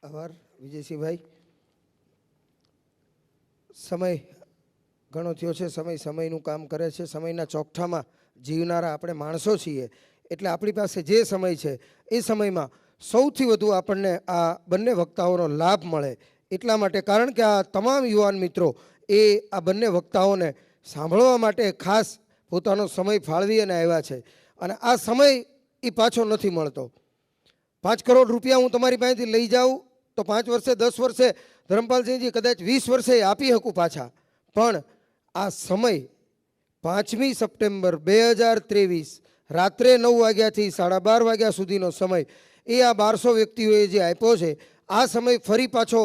આભાર વિજયસિંહભાઈ. સમય ઘણો થયો છે. સમય સમયનું કામ કરે છે. સમયના ચોકઠામાં જીવનારા આપણે માણસો છીએ. એટલે આપણી પાસે જે સમય છે એ સમયમાં સૌથી વધુ આપણને આ બંને વક્તાઓનો લાભ મળે એટલા માટે, કારણ કે આ તમામ યુવાન મિત્રો એ આ બંને વક્તાઓને સાંભળવા માટે ખાસ પોતાનો સમય ફાળવી અને આવ્યા છે. અને આ સમય એ પાછો નથી મળતો. 5 કરોડ રૂપિયા હું તમારી પાસેથી લઈ જાઉં તો 5 વર્ષે 10 વર્ષે ધર્મપાલસિંહજી કદાચ 20 વર્ષે આપી શકું પાછા, પણ આ સમય 5મી સપ્ટેમ્બર 2023 રાત્રે 9 વાગ્યાથી 12:30 વાગ્યા સુધીનો સમય એ આ 1200 વ્યક્તિઓએ જે આપ્યો છે, આ સમય ફરી પાછો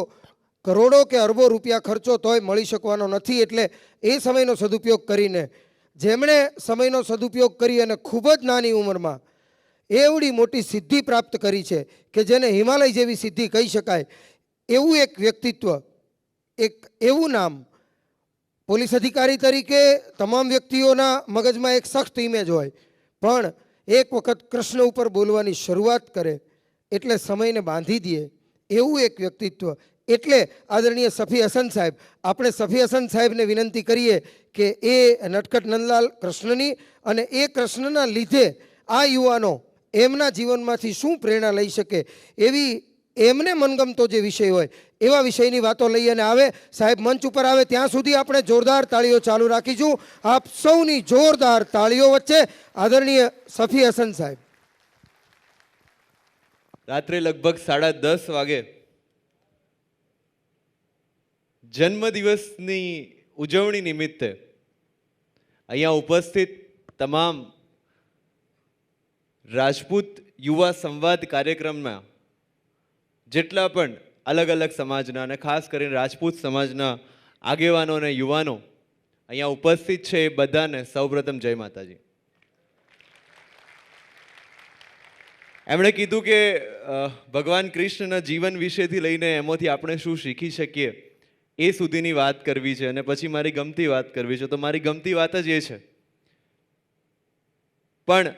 કરોડો કે અરબો રૂપિયા ખર્ચો તોય મળી શકવાનો નથી. એટલે એ સમયનો સદુપયોગ કરીને જેમણે સમયનો સદુપયોગ કરી અને ખૂબ જ નાની ઉંમરમાં એવડી મોટી સિદ્ધિ પ્રાપ્ત કરી છે કે જેને હિમાલય જેવી સિદ્ધિ કહી શકાય, એવું એક વ્યક્તિત્વ, એક એવું નામ, પોલીસ અધિકારી તરીકે તમામ વ્યક્તિઓના મગજમાં એક સખ્ત ઇમેજ હોય, પણ એક વખત કૃષ્ણ ઉપર બોલવાની શરૂઆત કરે એટલે સમયને બાંધી દે એવું એક વ્યક્તિત્વ. એટલે આદરણીય સફી હસન સાહેબ, આપણે સફી હસન સાહેબને વિનંતી કરીએ કે એ નટખટ નંદલાલ કૃષ્ણની અને એ કૃષ્ણના લીધે આ યુવાનો એમના જીવનમાંથી શું પ્રેરણા લઈ શકે એવી એમને મનગમતો જે વિષય હોય એવા વિષયની વાતો લઈ અને આવે. સાહેબ મંચ ઉપર આવે ત્યાં સુધી આપણે જોરદાર તાળીઓ ચાલુ રાખીશું. આપ સૌની જોરદાર તાળીઓ વચ્ચે આદરણીય સફી હસન સાહેબ. રાત્રે લગભગ 10:30 વાગે જન્મદિવસની ઉજવણી નિમિત્તે અહીંયા ઉપસ્થિત તમામ રાજપૂત યુવા સંવાદ કાર્યક્રમમાં જેટલા પણ અલગ અલગ સમાજના અને ખાસ કરીને રાજપૂત સમાજના આગેવાનો અને યુવાનો અહીંયા ઉપસ્થિત છે એ બધાને સૌપ્રથમ જય માતાજી. એમણે કીધું કે ભગવાન કૃષ્ણના જીવન વિશેથી લઈને એમાંથી આપણે શું શીખી શકીએ એ સુધીની વાત કરવી છે અને પછી મારી ગમતી વાત કરવી છે. તો મારી ગમતી વાત જ એ છે. પણ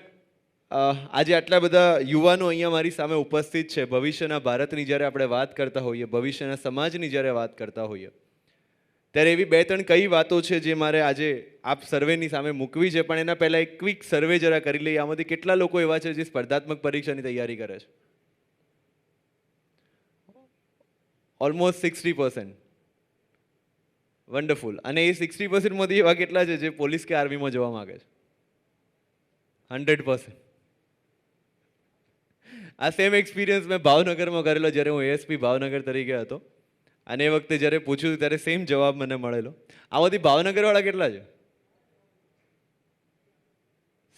આજે આટલા બધા યુવાનો અહીંયા મારી સામે ઉપસ્થિત છે. ભવિષ્યના ભારતની જ્યારે આપણે વાત કરતા હોઈએ, ભવિષ્યના સમાજની જ્યારે વાત કરતા હોઈએ, ત્યારે એવી 2-3 કઈ વાતો છે જે મારે આજે આપ સર્વેની સામે મૂકવી છે. પણ એના પહેલાં એક ક્વિક સર્વે જરા કરી લઈએ. આમાંથી કેટલા લોકો એવા છે જે સ્પર્ધાત્મક પરીક્ષાની તૈયારી કરે છે? ઓલમોસ્ટ 60%. વન્ડરફુલ. અને એ 60% માંથી એવા કેટલા છે જે પોલીસ કે આર્મીમાં જવા માંગે છે? 100%. આ સેમ એક્સપિરિયન્સ મેં ભાવનગરમાં કરેલો જ્યારે હું એએસપી ભાવનગર તરીકે હતો. અને એ વખતે જ્યારે પૂછ્યું ત્યારે સેમ જવાબ મને મળેલો. આમાંથી ભાવનગરવાળા કેટલા છે?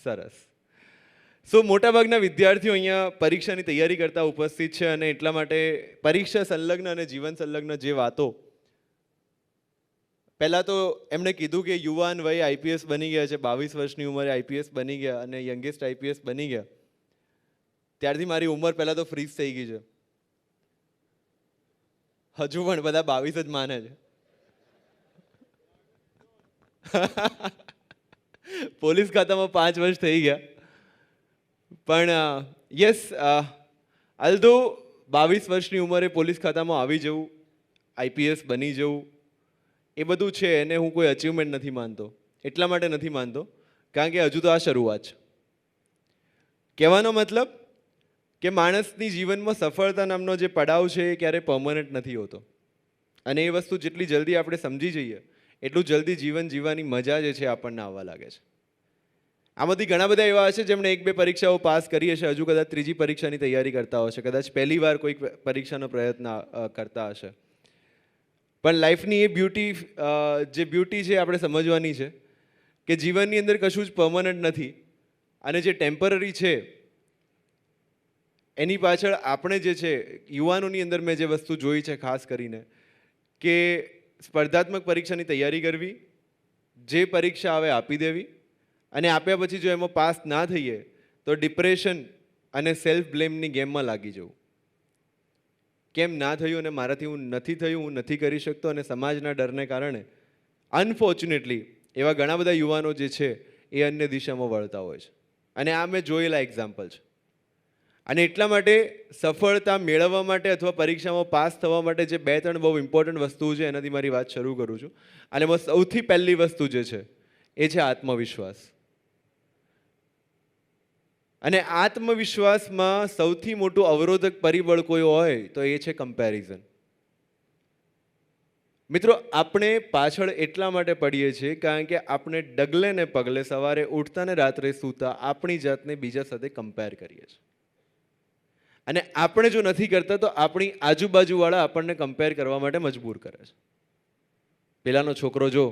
સરસ. સો મોટાભાગના વિદ્યાર્થીઓ અહીંયા પરીક્ષાની તૈયારી કરતા ઉપસ્થિત છે અને એટલા માટે પરીક્ષા સંલગ્ન અને જીવન સંલગ્ન જે વાતો, પહેલાં તો એમણે કીધું કે યુવાન વય આઈપીએસ બની ગયા છે, 22 વર્ષની ઉંમરે આઈપીએસ બની ગયા અને યંગેસ્ટ આઈપીએસ બની ગયા. ત્યારથી મારી ઉંમર પહેલાં તો ફ્રીઝ થઈ ગઈ છે. હજુ પણ બધા 22 જ માને છે. પોલીસ ખાતામાં 5 વર્ષ થઈ ગયા. પણ યસ, અલ્ધો 22 વર્ષની ઉંમરે પોલીસ ખાતામાં આવી જવું, આઈપીએસ બની જવું, એ બધું છે એને હું કોઈ અચીવમેન્ટ નથી માનતો. એટલા માટે નથી માનતો કારણ કે હજુ તો આ શરૂઆત છે. કહેવાનો મતલબ કે માણસની જીવનમાં સફળતા નામનો જે પડાવ છે એ ક્યારેય પરમનન્ટ નથી હોતો. અને એ વસ્તુ જેટલી જલ્દી આપણે સમજી જઈએ એટલું જલ્દી જીવન જીવવાની મજા જે છે આપણને આવવા લાગે છે. આમાંથી ઘણા બધા એવા હશે જેમણે 1-2 પરીક્ષાઓ પાસ કરી હશે, હજુ કદાચ 3જી પરીક્ષાની તૈયારી કરતા હશે, કદાચ પહેલી વાર કોઈક પરીક્ષાનો પ્રયત્ન કરતા હશે. પણ લાઈફની એ બ્યુટી છે આપણે સમજવાની છે કે જીવનની અંદર કશું જ પરમનન્ટ નથી અને જે ટેમ્પરરી છે એની પાછળ આપણે જે છે યુવાનોની અંદર મેં જે વસ્તુ જોઈ છે ખાસ કરીને કે સ્પર્ધાત્મક પરીક્ષાની તૈયારી કરવી, જે પરીક્ષા આવે આપી દેવી અને આપ્યા પછી જો એમાં પાસ ના થઈએ તો ડિપ્રેશન અને સેલ્ફ બ્લેમની ગેમમાં લાગી જવું. કેમ ના થયું અને મારાથી હું નથી કરી શકતો, અને સમાજના ડરને કારણે અનફોર્ચ્યુનેટલી એવા ઘણા બધા યુવાનો જે છે એ અન્ય દિશામાં વળતા હોય છે. અને આ મેં જોયેલા એક્ઝામ્પલ છે. અને એટલા માટે સફળતા મેળવવા માટે અથવા પરીક્ષામાં પાસ થવા માટે જે 2-3 બહુ ઇમ્પોર્ટન્ટ વસ્તુઓ છે એનાથી મારી વાત શરૂ કરું છું. અને એમાં સૌથી પહેલી વસ્તુ જે છે એ છે આત્મવિશ્વાસ. અને આત્મવિશ્વાસમાં સૌથી મોટું અવરોધક પરિબળ કોઈ હોય તો એ છે કમ્પેરિઝન. મિત્રો, આપણે પાછળ એટલા માટે પડીએ છીએ કારણ કે આપણે ડગલે ને પગલે સવારે ઉઠતા ને રાત્રે સૂતા આપણી જાતને બીજા સાથે કમ્પેર કરીએ છીએ. અને આપણે જો નથી કરતા તો આપણી આજુબાજુવાળા આપણને કમ્પેર કરવા માટે મજબૂર કરે છે. પેલાનો છોકરો જો,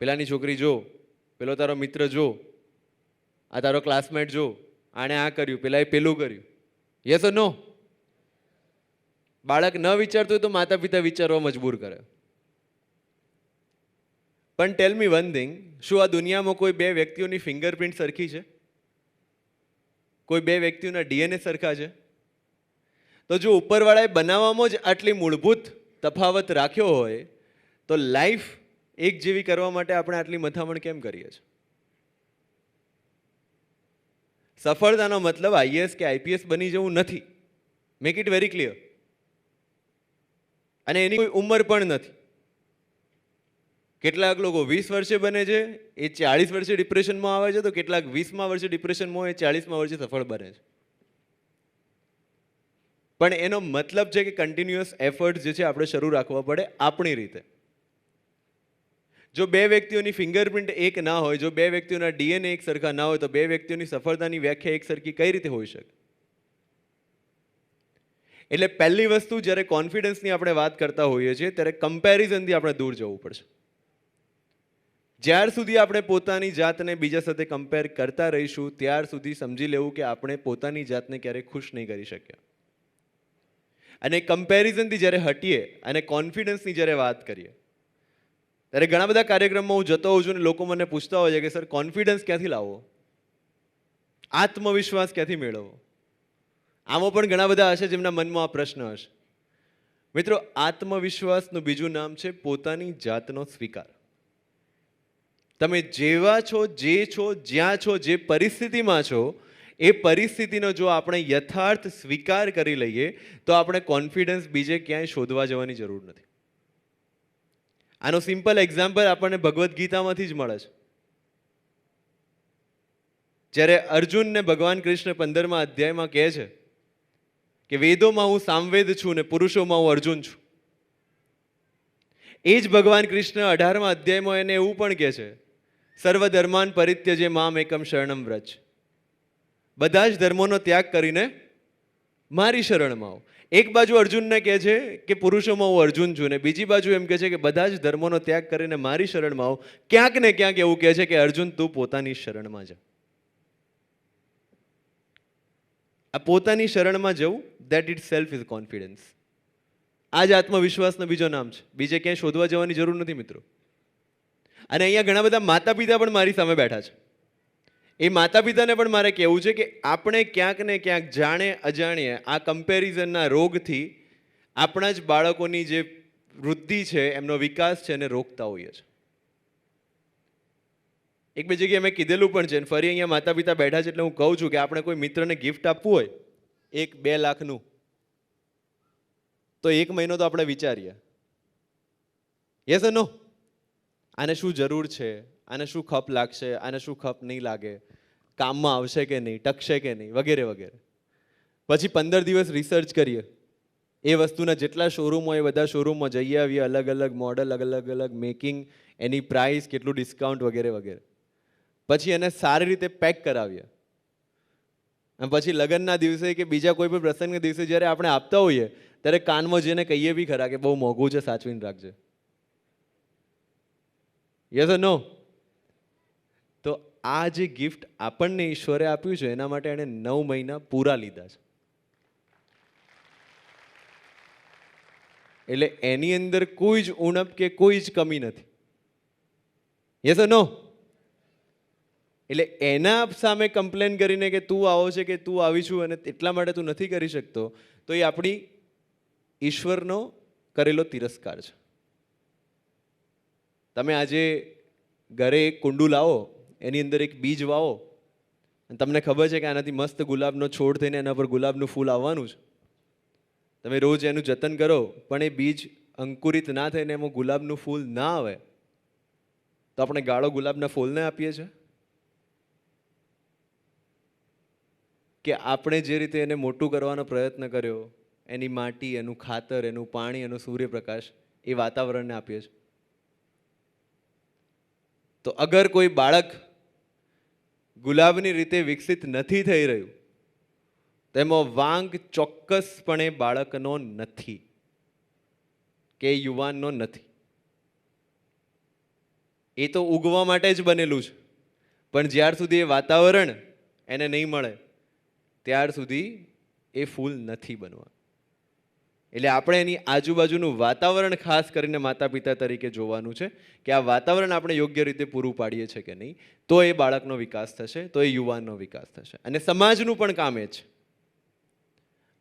પેલાની છોકરી જો, પેલો તારો મિત્ર જો, આ તારો ક્લાસમેટ જો, આણે આ કર્યું, પેલાએ પેલું કર્યું. યસ ઓર નો? બાળક ન વિચારતું હોય તો માતા પિતા વિચારવા મજબૂર કરે. પણ ટેલ મી વન થિંગ, શું આ દુનિયામાં કોઈ 2 વ્યક્તિઓની ફિંગરપ્રિન્ટ સરખી છે? કોઈ 2 વ્યક્તિઓના ડીએનએ સરખા છે? તો જો ઉપરવાળાએ બનાવવામાં જ આટલી મૂળભૂત તફાવત રાખ્યો હોય તો લાઈફ એક જેવી કરવા માટે આપણે આટલી મથામણ કેમ કરીએ છીએ? સફળતાનો મતલબ આઈએએસ કે આઈપીએસ બની જવું નથી. Make it very clear. અને એની કોઈ ઉંમર પણ નથી. કેટલાક લોકો 20 વર્ષે બને છે, એ 40 વર્ષે ડિપ્રેશનમાં આવે છે, તો કેટલાક 20મા વર્ષે ડિપ્રેશનમાં હોય, 40મા વર્ષે સફળ બને છે. પણ એનો મતલબ છે કે કન્ટિન્યુઅસ એફર્ટ જે છે આપણે શરૂ રાખવા પડે આપણી રીતે. જો 2 વ્યક્તિઓની ફિંગરપ્રિન્ટ એક ના હોય, જો 2 વ્યક્તિઓના ડીએનએ એક સરખા ના હોય, તો 2 વ્યક્તિઓની સફળતાની વ્યાખ્યા એક સરખી કઈ રીતે હોઈ શકે? એટલે પહેલી વસ્તુ, જ્યારે કોન્ફિડન્સની આપણે વાત કરતા હોઈએ છીએ ત્યારે કમ્પેરિઝનથી આપણે દૂર જવું પડશે. જ્યાર સુધી આપણે પોતાની જાતને બીજા સાથે કમ્પેર કરતા રહીશું ત્યાર સુધી સમજી લેવું કે આપણે પોતાની જાતને ક્યારેય ખુશ નહીં કરી શક્યા. અને કમ્પેરિઝનથી જ્યારે હટીએ અને કોન્ફિડન્સની જ્યારે વાત કરીએ ત્યારે ઘણા બધા કાર્યક્રમમાં હું જતો હોઉં છું અને લોકો મને પૂછતા હોય છે કે સર, કોન્ફિડન્સ ક્યાંથી લાવવો, આત્મવિશ્વાસ ક્યાંથી મેળવવો? આમાં પણ ઘણા બધા હશે જેમના મનમાં આ પ્રશ્ન હશે. મિત્રો, આત્મવિશ્વાસનું બીજું નામ છે પોતાની જાતનો સ્વીકાર. તમે જેવા છો, જે છો, જ્યાં છો, જે પરિસ્થિતિમાં છો, એ પરિસ્થિતિનો જો આપણે યથાર્થ સ્વીકાર કરી લઈએ તો આપણે કોન્ફિડન્સ બીજે ક્યાંય શોધવા જવાની જરૂર નથી. આનો સિમ્પલ એક્ઝામ્પલ આપણને ભગવદ્ ગીતામાંથી જ મળે છે. જ્યારે અર્જુનને ભગવાન કૃષ્ણ 15મા અધ્યાયમાં કહે છે કે વેદોમાં હું સામવેદ છું ને પુરુષોમાં હું અર્જુન છું. એ જ ભગવાન કૃષ્ણ 18મા અધ્યાયમાં એને એવું પણ કહે છે, સર્વધર્માન પરિત્યજે મામ એકમ શરણમ વ્રજ. બધા જ ધર્મોનો ત્યાગ કરીને મારી શરણમાં આવો. એક બાજુ અર્જુનને કહે છે કે પુરુષોમાં હું અર્જુન છું, ને બીજી બાજુ એમ કહે છે કે બધા જ ધર્મોનો ત્યાગ કરીને મારી શરણમાં આવો. ક્યાંક ને ક્યાંક એવું કહે છે કે અર્જુન, તું પોતાની શરણમાં જા. આ પોતાની શરણમાં જવું, that it self is confidence. આ જ આત્મવિશ્વાસનો બીજો નામ છે. બીજે ક્યાંય શોધવા જવાની જરૂર નથી મિત્રો. અને અહીંયા ઘણા બધા માતા પિતા પણ મારી સામે બેઠા છે. એ માતા પિતાને પણ મારે કહેવું છે કે આપણે ક્યાંક ને ક્યાંક જાણે અજાણીએ આ કમ્પેરિઝનના રોગથી આપણા જ બાળકોની જે વૃદ્ધિ છે, એમનો વિકાસ છે, એને રોકતા હોઈએ છીએ. એક બે જગ્યાએ મેં કીધેલું પણ છે, ફરી અહીંયા માતા પિતા બેઠા છે એટલે હું કહું છું કે આપણે કોઈ મિત્રને ગિફ્ટ આપવું હોય 1-2 લાખનું, તો 1 મહિનો તો આપણે વિચારીએ, યસ ઓર નો? આને શું જરૂર છે, આને શું ખપ લાગશે, આને શું ખપ નહીં લાગે, કામમાં આવશે કે નહીં, ટકશે કે નહીં, વગેરે વગેરે. પછી 15 દિવસ રિસર્ચ કરીએ, એ વસ્તુના જેટલા શોરૂમ હોય એ બધા શોરૂમમાં જઈ આવીએ, અલગ અલગ મોડલ, અલગ અલગ મેકિંગ, એની પ્રાઇસ, કેટલું ડિસ્કાઉન્ટ વગેરે વગેરે. પછી એને સારી રીતે પેક કરાવીએ. અને પછી લગ્નના દિવસે કે બીજા કોઈ પણ પ્રસંગના દિવસે જ્યારે આપણે આપતા હોઈએ ત્યારે કાનમાં જઈને કહીએ બી ખરા કે બહુ મોંઘું છે, સાચવીને રાખજે. યસ ઓર નો? તો આ જે ગિફ્ટ આપણને ઈશ્વરે આપ્યું છે એના માટે એણે 9 મહિના પૂરા લીધા છે. એટલે એની અંદર કોઈ જ ઉણપ કે કોઈ જ કમી નથી. યસ ઓર નો? એટલે એના સામે કમ્પ્લેન કરીને કે તું આવો છે કે તું આવી છું અને એટલા માટે તું નથી કરી શકતો, તો એ આપણી ઈશ્વરનો કરેલો તિરસ્કાર છે. તમે આજે ઘરે એક કુંડું લાવો, એની અંદર એક બીજ વાવો, અને તમને ખબર છે કે આનાથી મસ્ત ગુલાબનો છોડ થઈને એના પર ગુલાબનું ફૂલ આવવાનું છે. તમે રોજ એનું જતન કરો પણ એ બીજ અંકુરિત ના થઈને એમાં ગુલાબનું ફૂલ ના આવે તો આપણે ગાળો ગુલાબના ફૂલને આપીએ છીએ કે આપણે જે રીતે એને મોટું કરવાનો પ્રયત્ન કર્યો, એની માટી, એનું ખાતર, એનું પાણી, એનો સૂર્યપ્રકાશ એ વાતાવરણને આપીએ છીએ. તો અગર કોઈ બાળક ગુલાબની રીતે વિકસિત નથી થઈ રહ્યું તો એમાં વાંક ચોક્કસપણે બાળકનો નથી કે યુવાનનો નથી. એ તો ઉગવા માટે જ બનેલું છે, પણ જ્યાર સુધી એ વાતાવરણ એને નહીં મળે ત્યાર સુધી એ ફૂલ નથી બનવા. એટલે આપણે એની આજુબાજુનું વાતાવરણ ખાસ કરીને માતા પિતા તરીકે જોવાનું છે કે આ વાતાવરણ આપણે યોગ્ય રીતે પૂરું પાડીએ છીએ કે નહીં, તો એ બાળકનો વિકાસ થશે, તો એ યુવાનનો વિકાસ થશે. અને સમાજનું પણ કામ એ છે.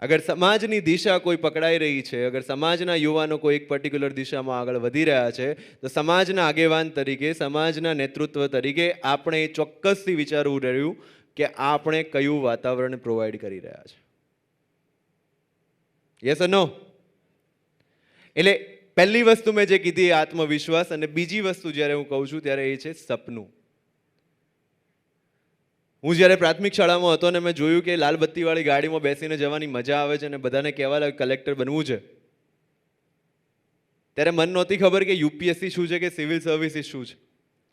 અગર સમાજની દિશા કોઈ પકડાઈ રહી છે, અગર સમાજના યુવાનો કોઈ એક પર્ટિક્યુલર દિશામાં આગળ વધી રહ્યા છે, તો સમાજના આગેવાન તરીકે, સમાજના નેતૃત્વ તરીકે આપણે એ ચોક્કસથી વિચારવું રહ્યું કે આપણે કયું વાતાવરણ પ્રોવાઈડ કરી રહ્યા છે. યસ ઓર નો? એટલે પહેલી વસ્તુ મેં જે કીધી એ આત્મવિશ્વાસ, અને બીજી વસ્તુ જ્યારે હું કહું છું ત્યારે એ છે સપનું. હું જ્યારે પ્રાથમિક શાળામાં હતો ને મેં જોયું કે લાલ બત્તીવાળી ગાડીમાં બેસીને જવાની મજા આવે છે અને બધાને કહેવા લાગે કલેક્ટર બનવું છે, ત્યારે મન નહોતી ખબર કે યુપીએસસી શું છે કે સિવિલ સર્વિસીસ શું છે,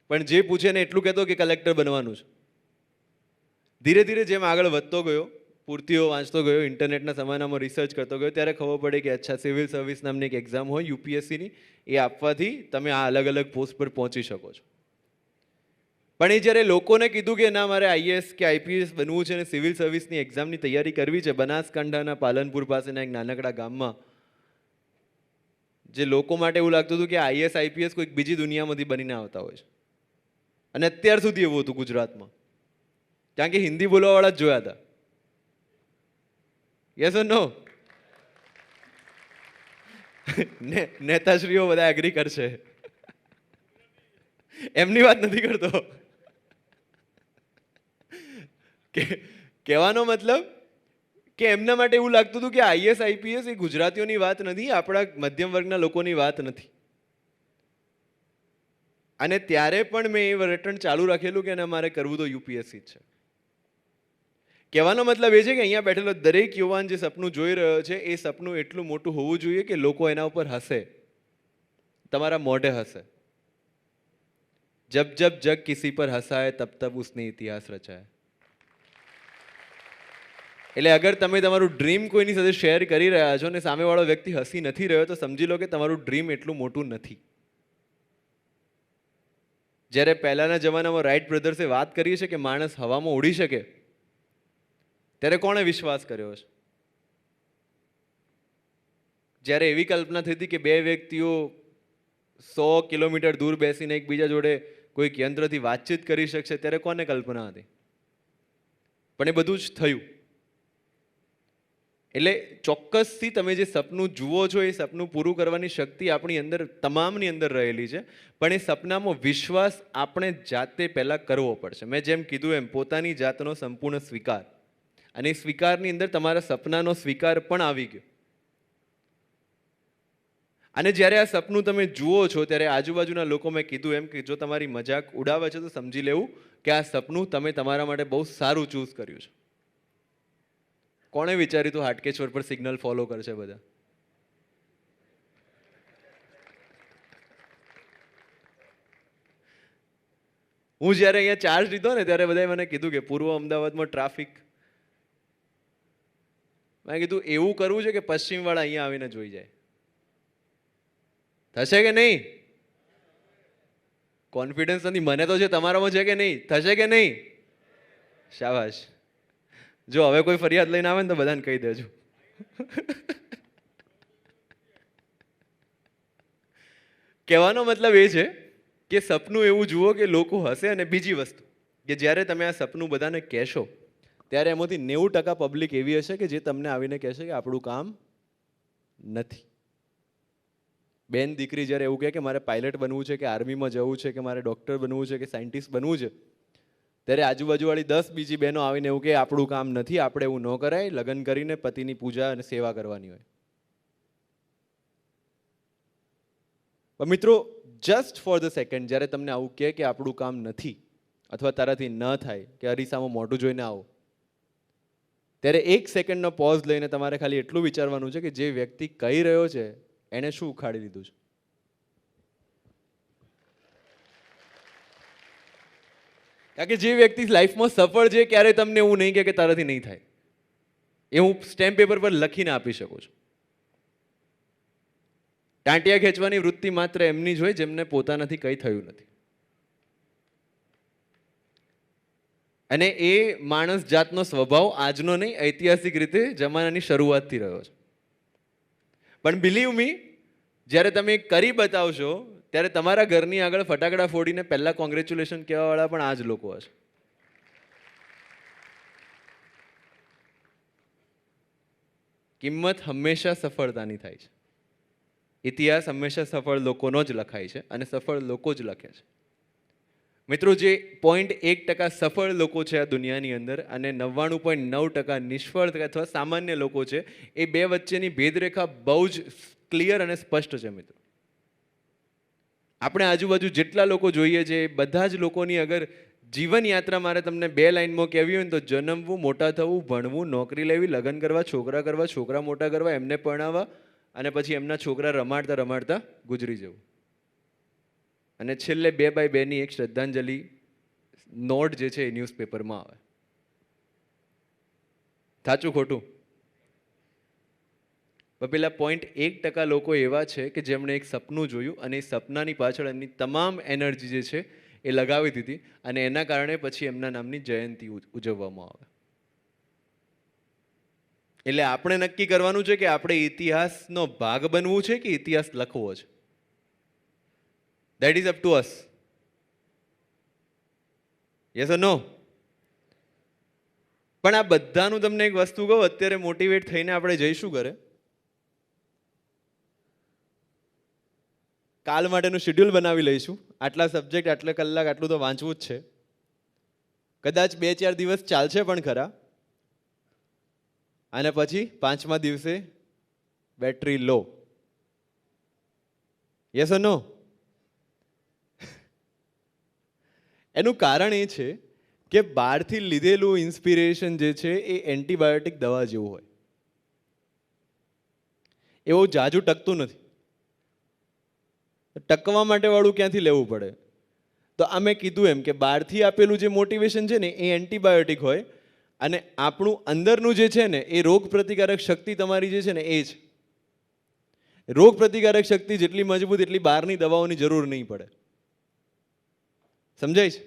પણ જે પૂછે ને એટલું કહેતો કે કલેક્ટર બનવાનું છે. ધીરે ધીરે જેમ આગળ વધતો ગયો, પૂર્તિઓ વાંચતો ગયો, ઇન્ટરનેટના જમાનામાં રિસર્ચ કરતો ગયો, ત્યારે ખબર પડી કે અચ્છા સિવિલ સર્વિસ નામની એક એક્ઝામ હોય યુપીએસસીની, એ આપવાથી તમે આ અલગ અલગ પોસ્ટ પર પહોંચી શકો છો. પણ એ જ્યારે લોકોને કીધું કે ના મારે આઈએએસ કે આઈપીએસ બનવું છે અને સિવિલ સર્વિસની એક્ઝામની તૈયારી કરવી છે, બનાસકાંઠાના પાલનપુર પાસેના એક નાનકડા ગામમાં જે લોકો માટે એવું લાગતું હતું કે આઈએએસ આઈપીએસ કોઈક બીજી દુનિયામાંથી બનીને આવતા હોય છે. અને અત્યાર સુધી એવું હતું ગુજરાતમાં, કારણ કે હિન્દી બોલવાવાળા જ જોયા હતા. યસ ઓર નો? નેતાશ્રીઓ બધા એગ્રી કરશે, એમની વાત નથી કરતો. કે કહેવાનો મતલબ કે એમના માટે એવું લાગતું હતું કે આઈએસ આઈપીએસ એ ગુજરાતીઓની વાત નથી, આપણા મધ્યમ વર્ગના લોકોની વાત નથી. અને ત્યારે પણ મેં એ રટણ ચાલુ રાખેલું કે મારે કરવું તો યુપીએસસી જ છે. કહેવાનો મતલબ એ છે કે અહીંયા બેઠેલો દરેક યુવાન જે સપનું જોઈ રહ્યો છે એ સપનું એટલું મોટું હોવું જોઈએ કે લોકો એના ઉપર હસે, તમારા મોઢે હસે. જબ જબ જગ કિસી પર હસાય તબ તબ ઉસને ઇતિહાસ રચાય. એટલે અગર તમે તમારું ડ્રીમ કોઈની સાથે શેર કરી રહ્યા છો ને સામેવાળો વ્યક્તિ હસી નથી રહ્યો તો સમજી લો કે તમારું ડ્રીમ એટલું મોટું નથી. જ્યારે પહેલાના જમાનામાં રાઇટ બ્રધર્સે વાત કરી છે કે માણસ હવામાં ઉડી શકે, ત્યારે કોણે વિશ્વાસ કર્યો છે? જ્યારે એવી કલ્પના થઈ હતી કે બે વ્યક્તિઓ 100 કિલોમીટર દૂર બેસીને એકબીજા જોડે કોઈક યંત્રથી વાતચીત કરી શકશે, ત્યારે કોને કલ્પના હતી? પણ એ બધું જ થયું. એટલે ચોક્કસથી તમે જે સપનું જુઓ છો એ સપનું પૂરું કરવાની શક્તિ આપણી અંદર તમામની અંદર રહેલી છે, પણ એ સપનામાં વિશ્વાસ આપણે જાતે પહેલાં કરવો પડશે. મેં જેમ કીધું એમ પોતાની જાતનો સંપૂર્ણ સ્વીકાર, અને એ સ્વીકારની અંદર તમારા સપનાનો સ્વીકાર પણ આવી ગયો. અને જ્યારે આ સપનું તમે જુઓ છો ત્યારે આજુબાજુના લોકો, મેં કીધું એમ કે જો તમારી મજાક ઉડાવે છે તો સમજી લેવું કે આ સપનું તમે તમારા માટે બહુ સારું ચૂઝ કર્યું છે. કોણે વિચાર્યું હતું હાટકેશ્વર પર સિગ્નલ ફોલો કરશે બધા? હું જ્યારે અહીંયા ચાર્જ લીધો ને ત્યારે બધાએ મને કીધું કે પૂર્વ અમદાવાદમાં ટ્રાફિક. મેં કીધું એવું કરવું છે કે પશ્ચિમ વાળા અહીંયા આવીને જોઈ જાય. થશે કે નહીં? કોન્ફિડન્સ નથી, મને તો છે, તમારામાં છે કે નહીં? થશે કે નહીં? શાબાશ. જો હવે કોઈ ફરિયાદ લઈને આવે ને તો બધાને કહી દેજો. કહેવાનો મતલબ એ છે કે સપનું એવું જુઓ કે લોકો હશે. અને બીજી વસ્તુ કે જ્યારે તમે આ સપનું બધાને કહેશો ત્યારે એમાંથી 90% પબ્લિક એવી હશે કે જે તમને આવીને કહેશે કે આપણું કામ નથી. બેન દીકરી જ્યારે એવું કહે કે મારે પાયલટ બનવું છે કે આર્મીમાં જવું છે કે મારે ડૉક્ટર બનવું છે કે સાયન્ટિસ્ટ બનવું છે, ત્યારે આજુબાજુવાળી 10 બીજી બહેનો આવીને એવું કે આપણું કામ નથી, આપણે એવું ન કરાય, લગ્ન કરીને પતિની પૂજા અને સેવા કરવાની હોય. પણ મિત્રો, જસ્ટ ફોર ધ સેકન્ડ જ્યારે તમને આવું કહે કે આપણું કામ નથી અથવા તારાથી ન થાય કે અરીસામાં મોઢું જોઈને આવો, ત્યારે 1 સેકન્ડનો પોઝ લઈને તમારે ખાલી એટલું વિચારવાનું છે કે જે વ્યક્તિ કહી રહ્યો છે એણે શું ઉખાડી લીધું છે. કારણ કે જે વ્યક્તિ લાઈફમાં સફળ છે ક્યારે તમને એવું નહીં કહે કે તારાથી નહીં થાય. એ હું સ્ટેમ્પ પેપર પર લખીને આપી શકું છું. ટાંટિયા ખેંચવાની વૃત્તિ માત્ર એમની જ હોય જેમને પોતાનાથી કંઈ થયું નથી. અને એ માણસ જાતનો સ્વભાવ આજનો નહીં, ઐતિહાસિક રીતે જમાનાની શરૂઆતથી રહ્યો છે. પણ બિલીવ મી, જ્યારે તમે કરી બતાવશો ત્યારે તમારા ઘરની આગળ ફટાકડા ફોડીને પહેલા કોંગ્રેચ્યુલેશન કહેવાવાળા પણ આ જ લોકો હશે. કિંમત હંમેશા સફળતાની થાય છે. ઇતિહાસ હંમેશા સફળ લોકોનો જ લખાય છે અને સફળ લોકો જ લખે છે. મિત્રો, જે 0.1% સફળ લોકો છે આ દુનિયાની અંદર અને 99.9% નિષ્ફળ અથવા સામાન્ય લોકો છે, એ બે વચ્ચેની ભેદરેખા બહુ જ ક્લિયર અને સ્પષ્ટ છે. મિત્રો, આપણે આજુબાજુ જેટલા લોકો જોઈએ છે એ બધા જ લોકોની અગર જીવન યાત્રા મારે તમને 2 લાઇનમાં કહેવી હોય ને તો જન્મવું, મોટા થવું, ભણવું, નોકરી લેવી, લગ્ન કરવા, છોકરા મોટા કરવા, એમને પરણાવવા અને પછી એમના છોકરા રમાડતા રમાડતા ગુજરી જવું. અને છેલ્લે 2x2ની એક શ્રદ્ધાંજલિ નોટ જે છે એ ન્યૂઝપેપરમાં આવે. સાચું ખોટું? પેલા 0.1% લોકો એવા છે કે જેમણે એક સપનું જોયું અને એ સપનાની પાછળ એમની તમામ એનર્જી જે છે એ લગાવી દીધી અને એના કારણે પછી એમના નામની જયંતિ ઉજવવામાં આવે. એટલે આપણે નક્કી કરવાનું છે કે આપણે ઇતિહાસનો ભાગ બનવું છે કે ઇતિહાસ લખવો છે. That is up to us. Yes or no? પણ આ બધાનું તમને એક વસ્તુ કહું, અત્યારે મોટિવેટ થઈને આપણે જઈશું ઘરે, કાલ માટેનું શેડ્યુલ બનાવી લઈશું. આટલા સબ્જેક્ટ, આટલા કલાક, આટલું તો વાંચવું જ છે. કદાચ 2-4 દિવસ ચાલશે પણ ખરા, અને પછી 5મા દિવસે બેટરી લો. યસ ઓર નો? એનું કારણ એ છે કે બહારથી લીધેલું ઇન્સ્પિરેશન જે છે એ એન્ટીબાયોટિક દવા જેવું હોય. એવું જાજુ ટકતું નથી. ટકવા માટે વાળું ક્યાંથી લેવું પડે? તો આ મેં કીધું એમ કે બહારથી આપેલું જે મોટિવેશન છે ને એ એન્ટીબાયોટિક હોય અને આપણું અંદરનું જે છે ને એ રોગ પ્રતિકારક શક્તિ તમારી જે છે ને એ જ. રોગ પ્રતિકારક શક્તિ જેટલી મજબૂત એટલી બહારની દવાઓની જરૂર નહીં પડે. સમજાય છે?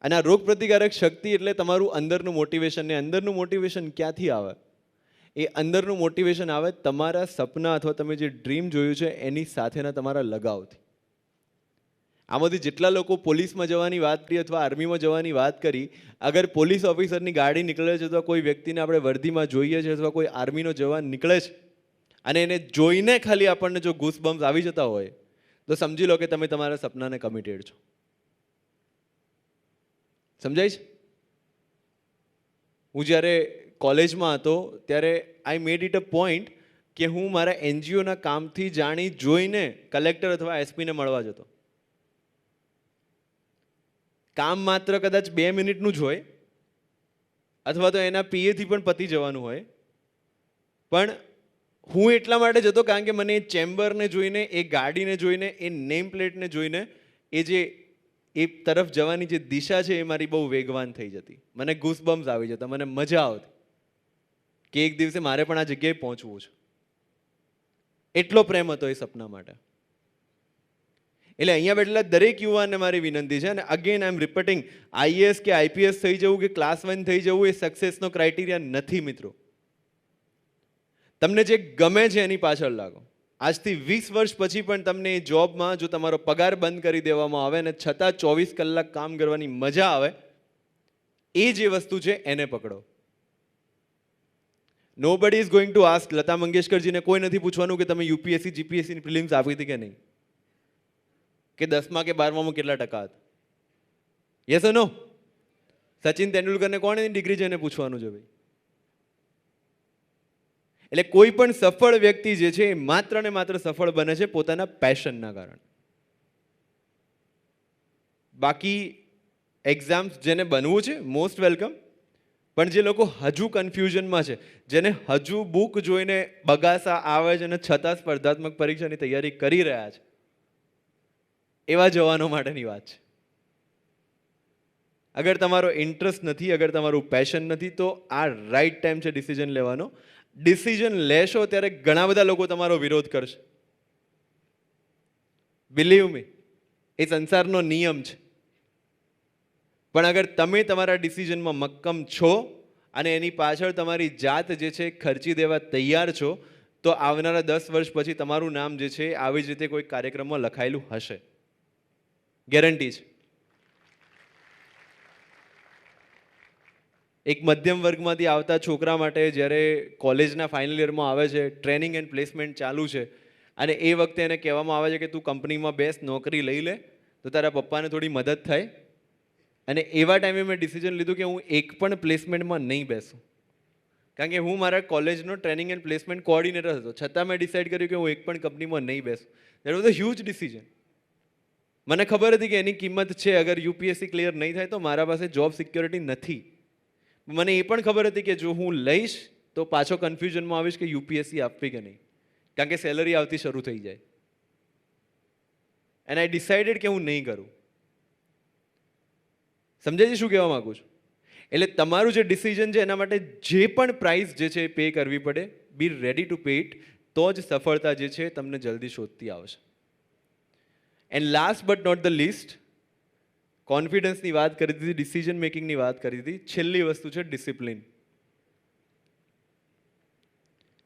અને આ રોગ પ્રતિકારક શક્તિ એટલે તમારું અંદરનું મોટિવેશન. ને અંદરનું મોટિવેશન ક્યાંથી આવે? એ અંદરનું મોટિવેશન આવે તમારા સપના અથવા તમે જે ડ્રીમ જોયું છે એની સાથેના તમારા લગાવથી. આમાંથી જેટલા લોકો પોલીસમાં જવાની વાત કરી અથવા આર્મીમાં જવાની વાત કરી, અગર પોલીસ ઓફિસરની ગાડી નીકળે છે અથવા કોઈ વ્યક્તિને આપણે વર્દીમાં જોઈએ છે અથવા કોઈ આર્મીનો જવાન નીકળે છે અને એને જોઈને ખાલી આપણને જો ગૂસબમ્સ આવી જતા હોય તો સમજી લો કે તમે તમારા સપનાને કમિટેડ છો. સમજાય છે? હું જ્યારે કોલેજમાં હતો ત્યારે આઈ મેડ ઇટ અ પોઈન્ટ કે હું મારા એનજીઓના કામથી જાણી જોઈને કલેક્ટર અથવા એસપીને મળવા જતો. કામ માત્ર કદાચ 2 મિનિટનું જ હોય અથવા તો એના પીએથી પણ પતી જવાનું હોય, પણ હું એટલા માટે જતો કારણ કે મને એ ચેમ્બરને જોઈને, એ ગાડીને જોઈને, એ નેમ પ્લેટને જોઈને એ જે એ તરફ જવાની જે દિશા છે એ મારી બહુ વેગવાન થઈ જતી. મને ગૂસબમ્સ આવી જતા, મને મજા આવતી કે એક દિવસે મારે પણ આ જગ્યાએ પહોંચવું છે. એટલો પ્રેમ હતો એ સપના માટે. એટલે અહીંયા બેઠેલા દરેક યુવાનને મારી વિનંતી છે, અને again I am repeating, IAS કે આઈપીએસ થઈ જવું કે ક્લાસ 1 થઈ જવું એ સક્સેસનો ક્રાઇટેરિયા નથી મિત્રો. તમને જે ગમે છે એની પાછળ લાગો. આજથી 20 વર્ષ પછી પણ તમને એ જોબમાં જો તમારો પગાર બંધ કરી દેવામાં આવે અને છતાં 24 કલાક કામ કરવાની મજા આવે, એ જે વસ્તુ છે એને પકડો. Nobody is going to ask, Lata મંગેશકરજીને કોઈ નથી પૂછવાનું કે તમે યુપીએસસી જીપીએસસી પ્રિલિમ્સ આપી હતી કે નહીં, કે 10મા કે 12મામાં કેટલા ટકા હતા. યસ ઓર નો? સચિન તેંડુલકરને કોણ એની ડિગ્રી જઈને પૂછવાનું છે ભાઈ? એટલે કોઈ પણ સફળ વ્યક્તિ જે છે એ માત્ર ને માત્ર સફળ બને છે પોતાના પેશનના કારણે. બાકી એક્ઝામ્સ જેને બનવું છે મોસ્ટ વેલકમ, પણ જે લોકો હજુ કન્ફ્યુઝનમાં છે, જેને હજુ બુક જોઈને બગાસા આવે છે અને છતાં સ્પર્ધાત્મક પરીક્ષાની તૈયારી કરી રહ્યા છે, એવા જવાનો માટેની વાત છે. અગર તમારો ઇન્ટરેસ્ટ નથી, અગર તમારું પેશન નથી, તો આ રાઈટ ટાઈમ છે ડિસિઝન લેવાનો. ડિસિઝન લેશો ત્યારે ઘણા બધા લોકો તમારો વિરોધ કરશે. બિલીવ મી, એ સંસારનો નિયમ છે. પણ અગર તમે તમારા ડિસિઝનમાં મક્કમ છો અને એની પાછળ તમારી જાત જે છે ખર્ચી દેવા તૈયાર છો, તો આવનારા 10 વર્ષ પછી તમારું નામ જે છે આવી જ રીતે કોઈ કાર્યક્રમમાં લખાયેલું હશે. ગેરંટી છે. એક મધ્યમ વર્ગમાંથી આવતા છોકરા માટે જ્યારે કોલેજના ફાઇનલ યરમાં આવે છે, ટ્રેનિંગ એન્ડ પ્લેસમેન્ટ ચાલુ છે, અને એ વખતે એને કહેવામાં આવે છે કે તું કંપનીમાં બેસ, નોકરી લઈ લે તો તારા પપ્પાને થોડી મદદ થાય. અને એવા ટાઈમે મેં ડિસિઝન લીધું કે હું એક પણ પ્લેસમેન્ટમાં નહીં બેસું, કારણ કે હું મારા કોલેજનો ટ્રેનિંગ એન્ડ પ્લેસમેન્ટ કોઓર્ડિનેટર હતો, છતાં મેં ડિસાઇડ કર્યું કે હું એક પણ કંપનીમાં નહીં બેસું. That was a huge decision. મને ખબર હતી કે એની કિંમત છે. અગર યુપીએસસી ક્લિયર નહીં થાય તો મારા પાસે જોબ સિક્યોરિટી નથી. મને એ પણ ખબર હતી કે જો હું લઈશ તો પાછો કન્ફ્યુઝનમાં આવીશ કે યુપીએસસી આપવી કે નહીં, કારણ કે સેલરી આવતી શરૂ થઈ જાય. એન્ડ આઈ ડિસાઇડેડ કે હું નહીં કરું. સમજાય છે શું કહેવા માંગુ છું? એટલે તમારું જે ડિસિઝન છે એના માટે જે પણ પ્રાઇસ જે છે એ પે કરવી પડે, be ready to pay it, તો જ સફળતા જે છે તમને જલ્દી શોધતી આવશે. And last but not the least, કોન્ફિડન્સની વાત કરી દીધી, ડિસિઝન મેકિંગની વાત કરી દીધી. છેલ્લી વસ્તુ છે ડિસિપ્લિન.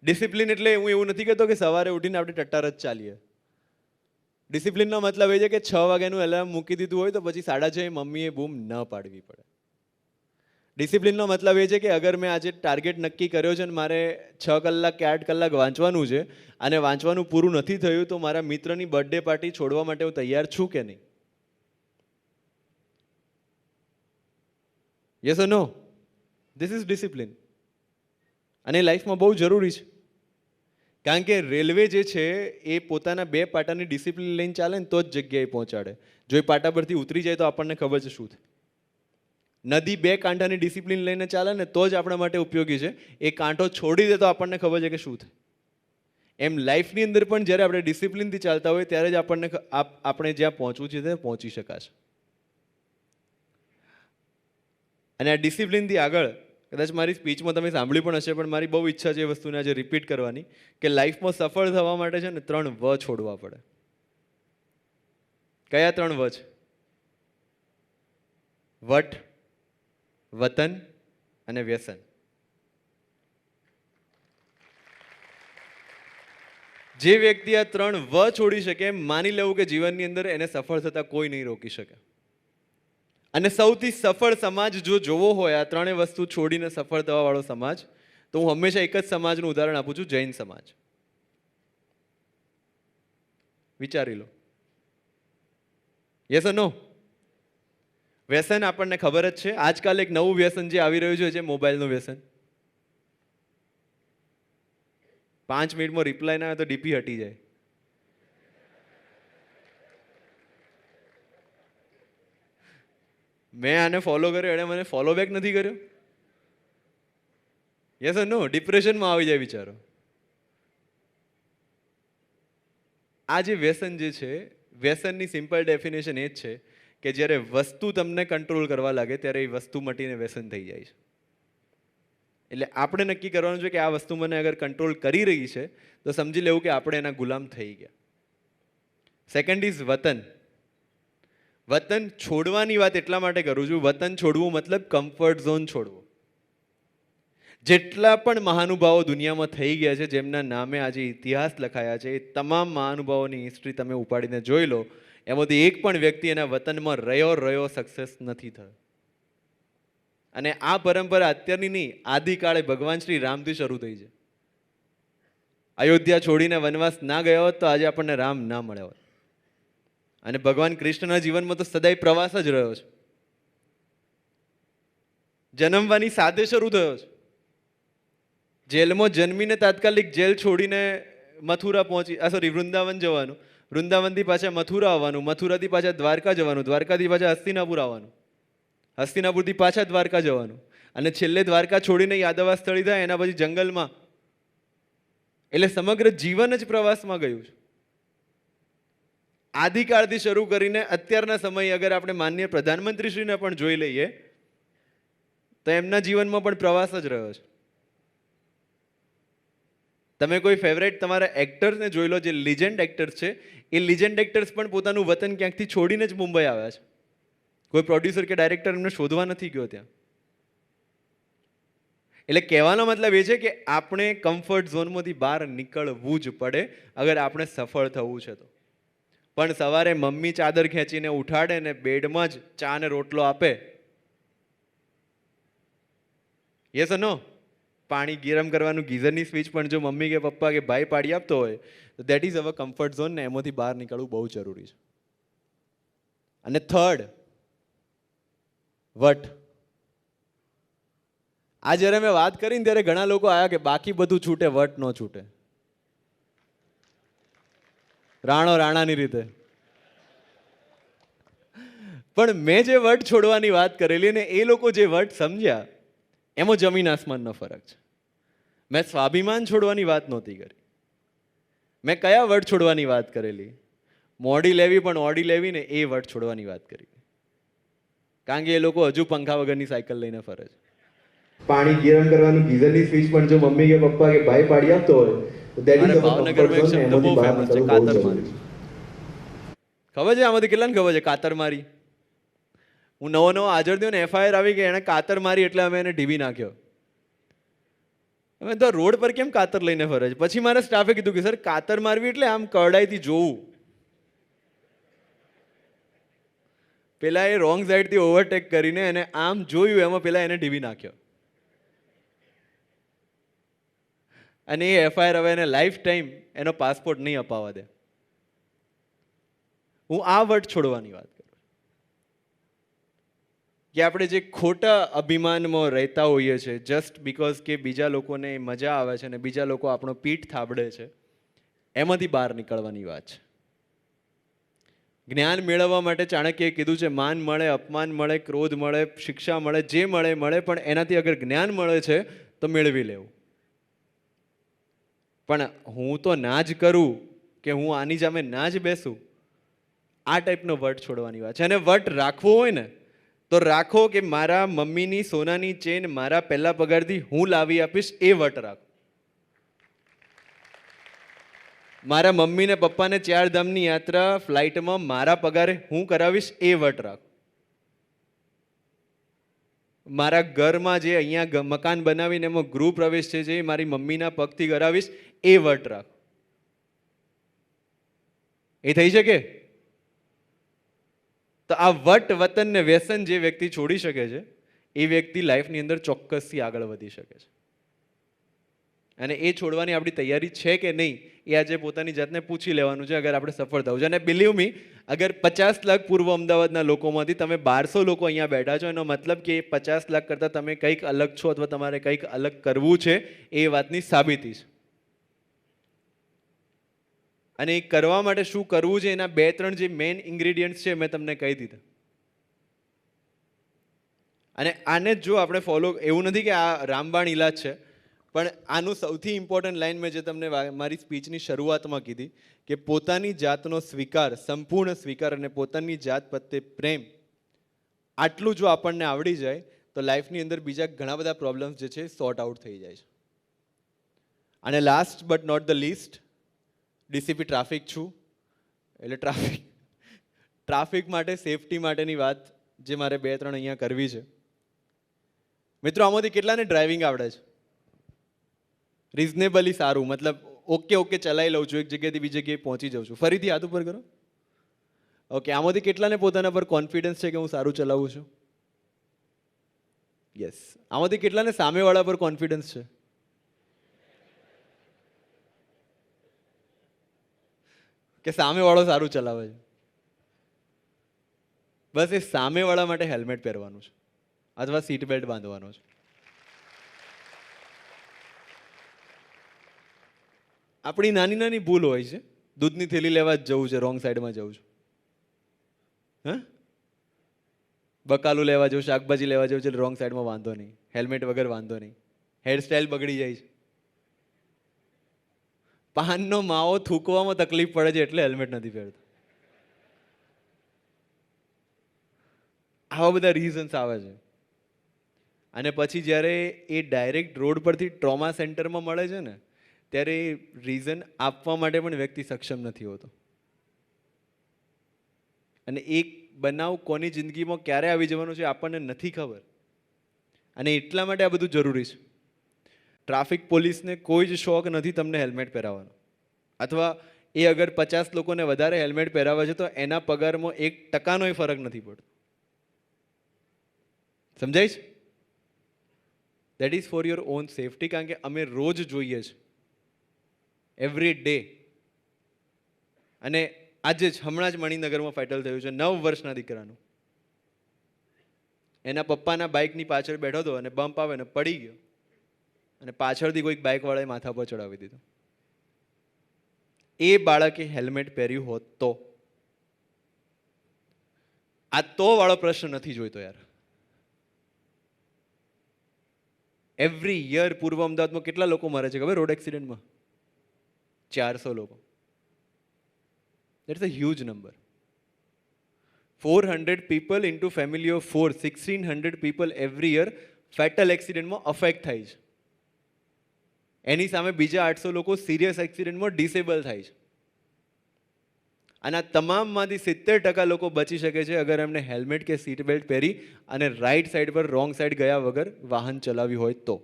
ડિસિપ્લિન એટલે હું એવું નથી કહેતો કે સવારે ઉઠીને આપણે ટટ્ટાર જ ચાલીએ. ડિસિપ્લિનનો મતલબ એ છે કે 6 વાગ્યાનું એલાર્મ મૂકી દીધું હોય તો પછી 6:30 મમ્મીએ બૂમ ન પાડવી પડે. ડિસિપ્લિનનો મતલબ એ છે કે અગર મેં આજે ટાર્ગેટ નક્કી કર્યો છે અને મારે 6 કલાક કે 8 કલાક વાંચવાનું છે અને વાંચવાનું પૂરું નથી થયું, તો મારા મિત્રની બર્થડે પાર્ટી છોડવા માટે હું તૈયાર છું કે નહીં? Yes or no? This is discipline. અને લાઈફમાં બહુ જરૂરી છે, કારણ કે રેલવે જે છે એ પોતાના 2 પાટાની ડિસિપ્લિન લઈને ચાલે ને તો જ જગ્યાએ પહોંચાડે. જો એ પાટા પરથી ઉતરી જાય તો આપણને ખબર છે શું થાય. નદી 2 કાંઠાની ડિસિપ્લિન લઈને ચાલે ને તો જ આપણા માટે ઉપયોગી છે. એ કાંઠો છોડી દે તો આપણને ખબર છે કે શું થાય. એમ લાઈફની અંદર પણ જ્યારે આપણે ડિસિપ્લિનથી ચાલતા હોય ત્યારે જ આપણને આપણે જ્યાં પહોંચવું છે ત્યાં પહોંચી શકાશે. અને આ ડિસિપ્લિનથી આગળ કદાચ મારી સ્પીચમાં તમે સાંભળ્યું પણ હશે, પણ મારી બહુ ઈચ્છા છે એ વસ્તુને આજે રિપીટ કરવાની, કે લાઈફમાં સફળ થવા માટે છે ને 3 વ છોડવા પડે. કયા 3 વ છે? વટ, વતન અને વ્યસન. જે વ્યક્તિ આ 3 વ છોડી શકે, માની લેવું કે જીવનની અંદર એને સફળ થતા કોઈ નહીં રોકી શકે. અને સૌથી સફળ સમાજ જો જોવો હોય આ 3 વસ્તુ છોડીને સફળ થવા વાળો સમાજ, તો હું હંમેશા એક જ સમાજનું ઉદાહરણ આપું છું, જૈન સમાજ. વિચારી લો. યસ ઓર નો? વ્યસન આપણને ખબર જ છે. આજકાલ એક નવું વ્યસન જે આવી રહ્યું છે મોબાઈલનું વ્યસન. 5 મિનિટમાં રિપ્લાય ના આવે તો ડીપી હટી જાય. મેં આને ફોલો કર્યો, એણે મને ફોલો બેક નથી કર્યો. યસ ઓર નો? ડિપ્રેશનમાં આવી જાય બિચારો. આ જે વ્યસન જે છે, વ્યસનની સિમ્પલ ડેફિનેશન એ જ છે કે જ્યારે વસ્તુ તમને કંટ્રોલ કરવા લાગે ત્યારે એ વસ્તુ મટીને વ્યસન થઈ જાય છે. એટલે આપણે નક્કી કરવાનું છે કે આ વસ્તુ મને અગર કંટ્રોલ કરી રહી છે તો સમજી લેવું કે આપણે એના ગુલામ થઈ ગયા. સેકન્ડ ઇઝ વતન. વતન છોડવાની વાત એટલા માટે કરું છું, વતન છોડવું મતલબ કમ્ફર્ટ ઝોન છોડવું. જેટલા પણ મહાનુભાવો દુનિયામાં થઈ ગયા છે, જેમના નામે આજે ઇતિહાસ લખાયા છે, એ તમામ મહાનુભાવોની હિસ્ટ્રી તમે ઉપાડીને જોઈ લો, એમાંથી એક પણ વ્યક્તિ એના વતનમાં રહ્યો સક્સેસ નથી થયો. અને આ પરંપરા અત્યારની નહીં, આદિકાળે ભગવાન શ્રી રામથી શરૂ થઈ છે. અયોધ્યા છોડીને વનવાસ ના ગયા હોત તો આજે આપણને રામ ના મળ્યા હોત. અને ભગવાન કૃષ્ણના જીવનમાં તો સદાય પ્રવાસ જ રહ્યો છે. જન્મવાની સાથે શરૂ થયો છે. જેલમાં જન્મીને તાત્કાલિક જેલ છોડીને મથુરા વૃંદાવન જવાનું, વૃંદાવનથી પાછા મથુરા આવવાનું, મથુરાથી પાછા દ્વારકા જવાનું, દ્વારકાથી પાછા હસ્તિનાપુર આવવાનું, હસ્તિનાપુરથી પાછા દ્વારકા જવાનું, અને છેલ્લે દ્વારકા છોડીને યાદવા સ્થળી થાય એના પછી જંગલમાં. એટલે સમગ્ર જીવન જ પ્રવાસમાં ગયું છે. આદિકાળથી શરૂ કરીને અત્યારના સમય અગર આપણે માનનીય પ્રધાનમંત્રીશ્રીને પણ જોઈ લઈએ તો એમના જીવનમાં પણ પ્રવાસ જ રહ્યો છે. તમે કોઈ ફેવરેટ તમારા એક્ટર્સને જોઈ લો, જે લિજેન્ડ એક્ટર્સ છે, એ લિજેન્ડ એક્ટર્સ પણ પોતાનું વતન ક્યાંકથી છોડીને જ મુંબઈ આવ્યા છે. કોઈ પ્રોડ્યુસર કે ડાયરેક્ટર એમને શોધવા નથી ગયો ત્યાં. એટલે કહેવાનો મતલબ એ છે કે આપણે કમ્ફર્ટ ઝોનમાંથી બહાર નીકળવું જ પડે અગર આપણે સફળ થવું છે તો. પણ સવારે મમ્મી ચાદર ખેંચીને ઉઠાડે ને બેડમાં જ ચા ને રોટલો આપે, યસ નો, પાણી ગરમ કરવાનું ગીઝરની સ્વિચ પણ જો મમ્મી કે પપ્પા કે ભાઈ પાડી આપતો હોય તો that is our comfort zone, ને એમાંથી બહાર નીકળવું બહુ જરૂરી છે. અને થર્ડ, વટ. આ જ્યારે મેં વાત કરીને ત્યારે ઘણા લોકો આવ્યા કે બાકી બધું છૂટે, વટ ન છૂટે. રાણો રાણાની રીતે. પણ મેં જે વટ છોડવાની વાત કરેલી ને એ લોકો જે વટ સમજ્યા એમાં જમીન આસમાનનો ફરક છે. મેં સ્વાભિમાન છોડવાની વાત નહોતી કરી. મેં કયા વટ છોડવાની વાત કરેલી? મોડી લેવી પણ ઓડી લેવી ને એ વટ છોડવાની વાત કરી. કારણ કે એ લોકો હજુ પંખા વગરની સાયકલ લઈને ફરે છે. પાણી ગરમ કરવાનું ગીઝરની સ્વિચ પણ જો મમ્મી કે પપ્પા કે ભાઈ પાડી આપતો હોય તો દેટ ઇઝ ભાવનગરમાં એક શબ્દ બહુ ફેમસ છે, કાતર મારી. ખબર છે આમાંથી કેટલાને ખબર છે કાતર મારી? હું નવો હાજર થયો ને FIR આવી કે એણે કાતર મારી એટલે અમે એને ઢીવી નાખ્યો. અમે તો રોડ પર કેમ કાતર લઈને ફરે છે? પછી મારા સ્ટાફે કીધું કે સર કાતર મારવી એટલે આમ કરડાઈથી જોવું. પેલા એ રોંગ સાઈડથી ઓવરટેક કરીને એને આમ જોયું, એમાં પેલા એને ઢીવી નાખ્યો. અને એ FIR હવે એને લાઈફ ટાઈમ એનો પાસપોર્ટ નહીં અપાવવા દે. હું આ વટ છોડવાની વાત કરું કે આપણે જે ખોટા અભિમાનમાં રહેતા હોઈએ છીએ જસ્ટ બીકોઝ કે બીજા લોકોને મજા આવે છે અને બીજા લોકો આપણો પીઠ થાબડે છે, એમાંથી બહાર નીકળવાની વાત છે. જ્ઞાન મેળવવા માટે ચાણક્યએ કીધું છે માન મળે, અપમાન મળે, ક્રોધ મળે, શિક્ષા મળે, જે મળે મળે, પણ એનાથી અગર જ્ઞાન મળે છે તો મેળવી લેવું. પણ હું તો ના જ કરું કે હું આની સામે ના જ બેસું, આ ટાઈપનો વટ છોડવાની વાત છે. અને વટ રાખવો હોય ને તો રાખો કે મારા મમ્મીની સોનાની ચેન મારા પહેલા પગારથી હું લાવી આપીશ, એ વટ રાખો. મારા મમ્મી ને પપ્પાને 4 ધામની યાત્રા ફ્લાઇટમાં મારા પગારે હું કરાવીશ, એ વટ રાખો. મારા ઘરમાં જે અહીંયા મકાન બનાવીને એમાં ગૃહ પ્રવેશ છે જે મારી મમ્મીના પગથી કરાવીશ, એ વટ રાખો. એ થઈ શકે? તો આ વટ વતન ને વ્યસન જે વ્યક્તિ છોડી શકે છે એ વ્યક્તિ લાઈફની અંદર ચોક્કસથી આગળ વધી શકે છે. અને એ છોડવાની આપણી તૈયારી છે કે નહીં એ આજે પોતાની જાતને પૂછી લેવાનું છે અગર આપણે સફળ થવું છે. અને બિલીવ મી, અગર 50 લાખ પૂર્વ અમદાવાદના લોકોમાંથી તમે 1200 લોકો અહીંયા બેઠા છો, એનો મતલબ કે 50 લાખ કરતાં તમે કંઈક અલગ છો અથવા તમારે કંઈક અલગ કરવું છે, એ વાતની સાબિતી છે. અને એ કરવા માટે શું કરવું છે એના 2-3 જે મેઇન ઇન્ગ્રેડિયન્ટ્સ છે મેં તમને કહી દીધા. અને આને જ જો આપણે ફોલો, એવું નથી કે આ રામબાણ ઇલાજ છે, પણ આનું સૌથી ઇમ્પોર્ટન્ટ લાઈન મેં જે તમને મારી સ્પીચની શરૂઆતમાં કીધી કે પોતાની જાતનો સ્વીકાર, સંપૂર્ણ સ્વીકાર અને પોતાની જાત પ્રત્યે પ્રેમ, આટલું જો આપણને આવડી જાય તો લાઈફની અંદર બીજા ઘણા બધા પ્રોબ્લેમ્સ જે છે સોર્ટ આઉટ થઈ જાય છે. અને last but not the least, DCP traffic છું એટલે ટ્રાફિક માટે, સેફટી માટેની વાત જે મારે 2-3 અહીંયા કરવી છે. મિત્રો, આમાંથી કેટલાને ડ્રાઇવિંગ આવડે છે? રિઝનેબલી સારું, મતલબ ઓકે ચલાવી લઉં છું, એક જગ્યાએથી બીજી જગ્યાએ પહોંચી જાઉં છું. ફરીથી હાથ ઉપર કરો. ઓકે, આમાંથી કેટલાને પોતાના પર કોન્ફિડન્સ છે કે હું સારું ચલાવું છું? યસ. આમાંથી કેટલાને સામેવાળા પર કોન્ફિડન્સ છે? કે સામેવાળો સારું ચલાવે છે? બસ એ સામેવાળા માટે હેલ્મેટ પહેરવાનું છે. અથવા સીટ બેલ્ટ બાંધવાનો છે. આપણી નાની નાની ભૂલ હોય છે. દૂધની થેલી લેવા જ જવું છે, રોંગ સાઈડમાં જવું છું. હા, બકાલું લેવા જવું, શાકભાજી લેવા જવું છે, રોંગ સાઈડમાં વાંધો નહીં. હેલ્મેટ વગર વાંધો નહીં. હેરસ્ટાઈલ બગડી જાય છે. પાનનો માવો થૂકવામાં તકલીફ પડે છે એટલે હેલ્મેટ નથી પહેરતો. આવા બધા રીઝન્સ આવે છે. અને પછી જ્યારે એ ડાયરેક્ટ રોડ પરથી ટ્રોમા સેન્ટરમાં મળે છે ને, ત્યારે એ રીઝન આપવા માટે પણ વ્યક્તિ સક્ષમ નથી હોતો. અને એક બનાવ કોની જિંદગીમાં ક્યારે આવી જવાનો છે આપણને નથી ખબર. અને એટલા માટે આ બધું જરૂરી છે. ટ્રાફિક પોલીસને કોઈ જ શોખ નથી તમને હેલ્મેટ પહેરાવવાનો. અથવા એ અગર 50 લોકોને વધારે હેલ્મેટ પહેરાવે છે તો એના પગારમાં 1% ફરક નથી પડતો. સમજાય છે? That is for your own safety. કારણ કે અમે રોજ જોઈએ છે, એવરી ડે. અને આજે જ હમણાં જ મણિનગરમાં ફેટલ થયું છે 9 વર્ષના દીકરાનું. એના પપ્પાના બાઇકની પાછળ બેઠો હતો અને બમ્પ આવે ને પડી ગયો, અને પાછળથી કોઈક બાઇકવાળાએ માથા પર ચડાવી દીધું. એ બાળકે હેલ્મેટ પહેર્યું હોત તો? આ તો વાળો પ્રશ્ન નથી જોઈતો યાર. એવરી યર પૂર્વ અમદાવાદમાં કેટલા લોકો મરે છે ખબર રોડ એક્સિડન્ટમાં? 400 લોકો. That's a huge number. 400 people into family of 4, 1600 people every year fatal એક્સિડન્ટમાં અફેક્ટ થાય છે. એની સામે બીજા 800 લોકો સિરિયસ એક્સિડન્ટમાં ડિસેબલ થાય છે. અને આ તમામમાંથી 70% લોકો બચી શકે છે અગર એમને હેલ્મેટ કે સીટ બેલ્ટ પહેરી અને રાઈટ સાઈડ પર રોંગ સાઈડ ગયા વગર વાહન ચલાવ્યું હોય તો.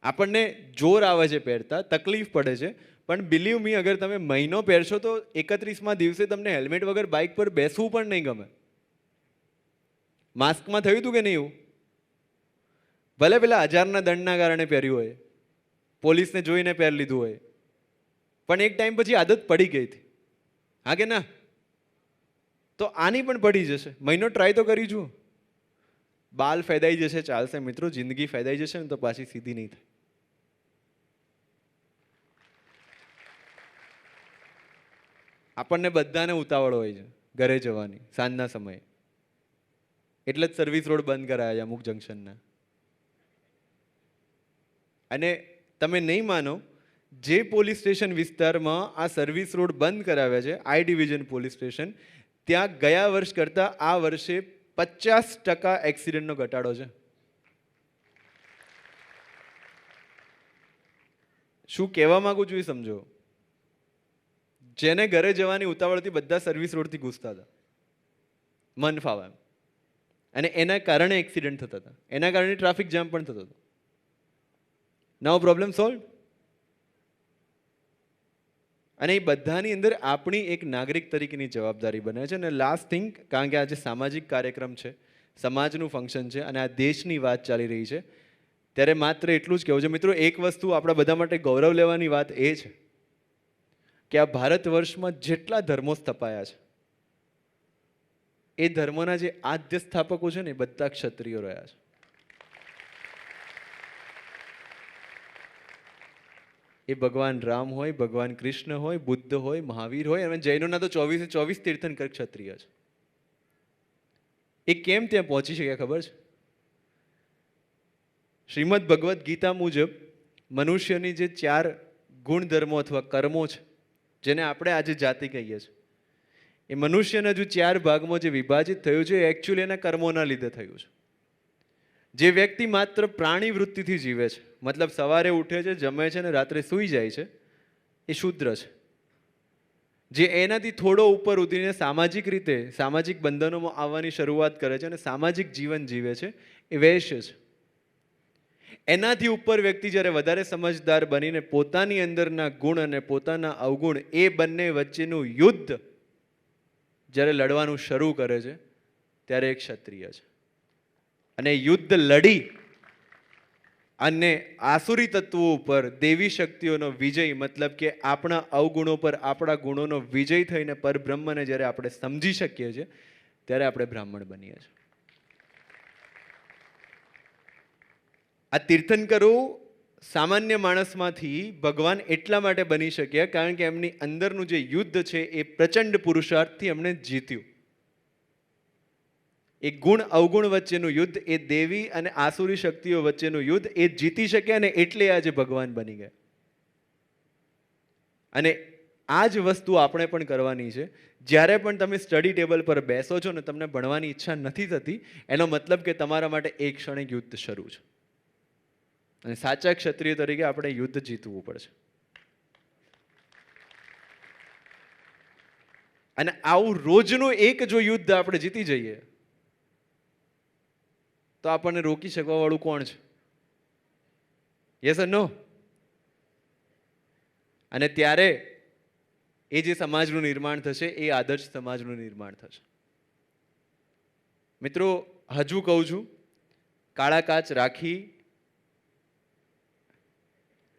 આપણને જોર આવે છે પહેરતા, તકલીફ પડે છે, પણ બિલીવ મી અગર તમે મહિનો પહેરશો તો 31મા દિવસે તમને હેલ્મેટ વગર બાઇક પર બેસવું પણ નહીં ગમે. માસ્કમાં થયું હતું કે નહીં એવું? ભલે પેલા 1000ના દંડના કારણે પહેર્યું હોય, પોલીસને જોઈને પહેરી લીધું હોય, પણ એક ટાઈમ પછી આદત પડી ગઈ હતી. હા કે ના? તો આની પણ પડી જશે. મહિનો ટ્રાય તો કરી જુઓ. બાલ ફેદાઈ જશે, ચાલશે મિત્રો. જિંદગી ફેદાઈ જશે ને તો પાછી સીધી નહીં થાય. આપણને બધાને ઉતાવળ હોય છે ઘરે જવાની સાંજના સમયે. એટલે જ સર્વિસ રોડ બંધ કરાયા છે અમુક જંકશનના. અને તમે નહીં માનો, જે પોલીસ સ્ટેશન વિસ્તારમાં આ સર્વિસ રોડ બંધ કરાવ્યા છે, આઈ ડિવિઝન પોલીસ સ્ટેશન, ત્યાં ગયા વર્ષ કરતાં આ વર્ષે 50% એક્સિડન્ટનો ઘટાડો છે. શું કહેવા માંગુ છું એ સમજો. જેને ઘરે જવાની ઉતાવળથી બધા સર્વિસ રોડથી ઘૂસતા હતા મન ફાવે એમ, અને એના કારણે એક્સિડન્ટ થતા હતા, એના કારણે ટ્રાફિક જામ પણ થતો હતો. નાઉ પ્રોબ્લેમ સોલ્વ. અને એ બધાની અંદર આપણી એક નાગરિક તરીકેની જવાબદારી બને છે. અને લાસ્ટ થિંગ, કારણ કે આજે સામાજિક કાર્યક્રમ છે, સમાજનું ફંક્શન છે અને આ દેશની વાત ચાલી રહી છે, ત્યારે માત્ર એટલું જ કહેવું છે મિત્રો, એક વસ્તુ આપણા બધા માટે ગૌરવ લેવાની વાત એ છે કે આ ભારત વર્ષમાં જેટલા ધર્મો સ્થપાયા છે, એ ધર્મોના જે આદ્ય સ્થાપકો છે ને એ બધા ક્ષત્રિયો રહ્યા છે. એ ભગવાન રામ હોય, ભગવાન કૃષ્ણ હોય, બુદ્ધ હોય, મહાવીર હોય, અને જૈનોના તો 24 તીર્થંકર ક્ષત્રિય છે. એ કેમ ત્યાં પહોંચી શક્યા ખબર છે? શ્રીમદ ભગવદ્ ગીતા મુજબ મનુષ્યની જે 4 ગુણધર્મો અથવા કર્મો છે, જેને આપણે આજે જાતિ કહીએ છીએ, એ મનુષ્યના જો 4 ભાગમાં જે વિભાજિત થયું છે, એ એકચ્યુઅલી એના કર્મોના લીધે થયું છે. જે વ્યક્તિ માત્ર પ્રાણી વૃત્તિથી જીવે છે, મતલબ સવારે ઉઠે છે, જમે છે ને રાત્રે સૂઈ જાય છે, એ શૂદ્ર છે. જે એનાથી થોડો ઉપર ઉતરીને સામાજિક રીતે સામાજિક બંધનોમાં આવવાની શરૂઆત કરે છે અને સામાજિક જીવન જીવે છે, એ વૈશ્ય છે. એનાથી ઉપર વ્યક્તિ જ્યારે વધારે સમજદાર બનીને પોતાની અંદરના ગુણ અને પોતાના અવગુણ, એ બંને વચ્ચેનું યુદ્ધ જ્યારે લડવાનું શરૂ કરે છે, ત્યારે એક ક્ષત્રિય છે. અને યુદ્ધ લડી અને આસુરી તત્વો ઉપર દેવી શક્તિઓનો વિજય, મતલબ કે આપણા અવગુણો પર આપણા ગુણોનો વિજય થઈને પરબ્રહ્મને જ્યારે આપણે સમજી શકીએ છીએ, ત્યારે આપણે બ્રાહ્મણ બનીએ છીએ. આ તીર્થંકરો સામાન્ય માણસમાંથી ભગવાન એટલા માટે બની શક્યા કારણ કે એમની અંદરનું જે યુદ્ધ છે એ પ્રચંડ પુરુષાર્થથી એમણે જીત્યું. એ ગુણ અવગુણ વચ્ચેનું યુદ્ધ, એ દેવી અને આસુરી શક્તિઓ વચ્ચેનું યુદ્ધ એ જીતી શક્યા ને એટલે આજે ભગવાન બની ગયા. અને આ જ વસ્તુ આપણે પણ કરવાની છે. જ્યારે પણ તમે સ્ટડી ટેબલ પર બેસો છો ને તમને ભણવાની ઈચ્છા નથી થતી, એનો મતલબ કે તમારા માટે એક ક્ષણે યુદ્ધ શરૂ છે. અને સાચા ક્ષત્રિય તરીકે આપણે યુદ્ધ જીતવું પડશે. અને આવું રોજનું એક જો યુદ્ધ આપણે જીતી જઈએ તો આપણને રોકી શકવા વાળું કોણ છે? યસ ઓર નો? અને ત્યારે એ જે સમાજનું નિર્માણ થશે એ આદર્શ સમાજનું નિર્માણ થશે. મિત્રો, હજુ કહું છું, કાળા કાચ રાખી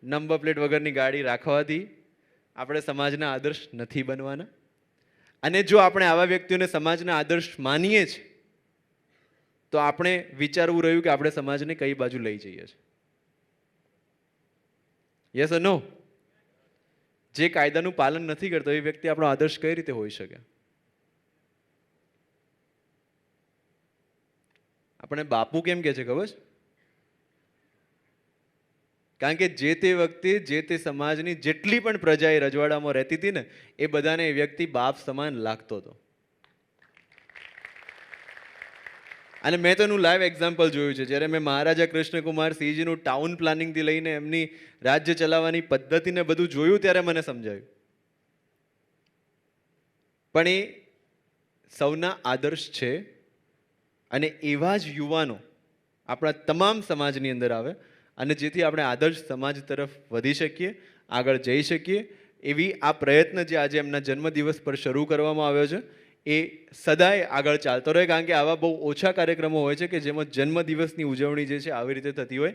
નંબર પ્લેટ વગરની ગાડી રાખવાથી આપણે સમાજના આદર્શ નથી બનવાના. અને જો આપણે આવા વ્યક્તિઓને સમાજના આદર્શ માનીએ છીએ તો આપણે વિચારવું રહ્યું કે આપણે સમાજને કઈ બાજુ લઈ જઈએ છીએ. યસ ઓર નો? જે કાયદાનું પાલન નથી કરતો એ વ્યક્તિ આપણો આદર્શ કઈ રીતે હોઈ શકે? આપણે બાપુ કેમ કે છે ખબર છે? કારણ કે જે તે વખતે જે તે સમાજની જેટલી પણ પ્રજા એ રજવાડામાં રહેતી હતી ને એ બધાને એ વ્યક્તિ બાપ સમાન લાગતો હતો. અને મેં તો એનું લાઈવ એક્ઝામ્પલ જોયું છે. જ્યારે મેં મહારાજા કૃષ્ણકુમાર સિંહજીનું ટાઉન પ્લાનિંગથી લઈને એમની રાજ્ય ચલાવવાની પદ્ધતિને બધું જોયું ત્યારે મને સમજાયું. પણ એ સૌના આદર્શ છે અને એવા જ યુવાનો આપણા તમામ સમાજની અંદર આવે અને જેથી આપણે આદર્શ સમાજ તરફ વધી શકીએ, આગળ જઈ શકીએ. એવી આ પ્રયત્ન જે આજે એમના જન્મદિવસ પર શરૂ કરવામાં આવ્યો છે એ સદાય આગળ ચાલતો રહે. કારણ કે આવા બહુ ઓછા કાર્યક્રમો હોય છે કે જેમાં જન્મદિવસની ઉજવણી જે છે આવી રીતે થતી હોય.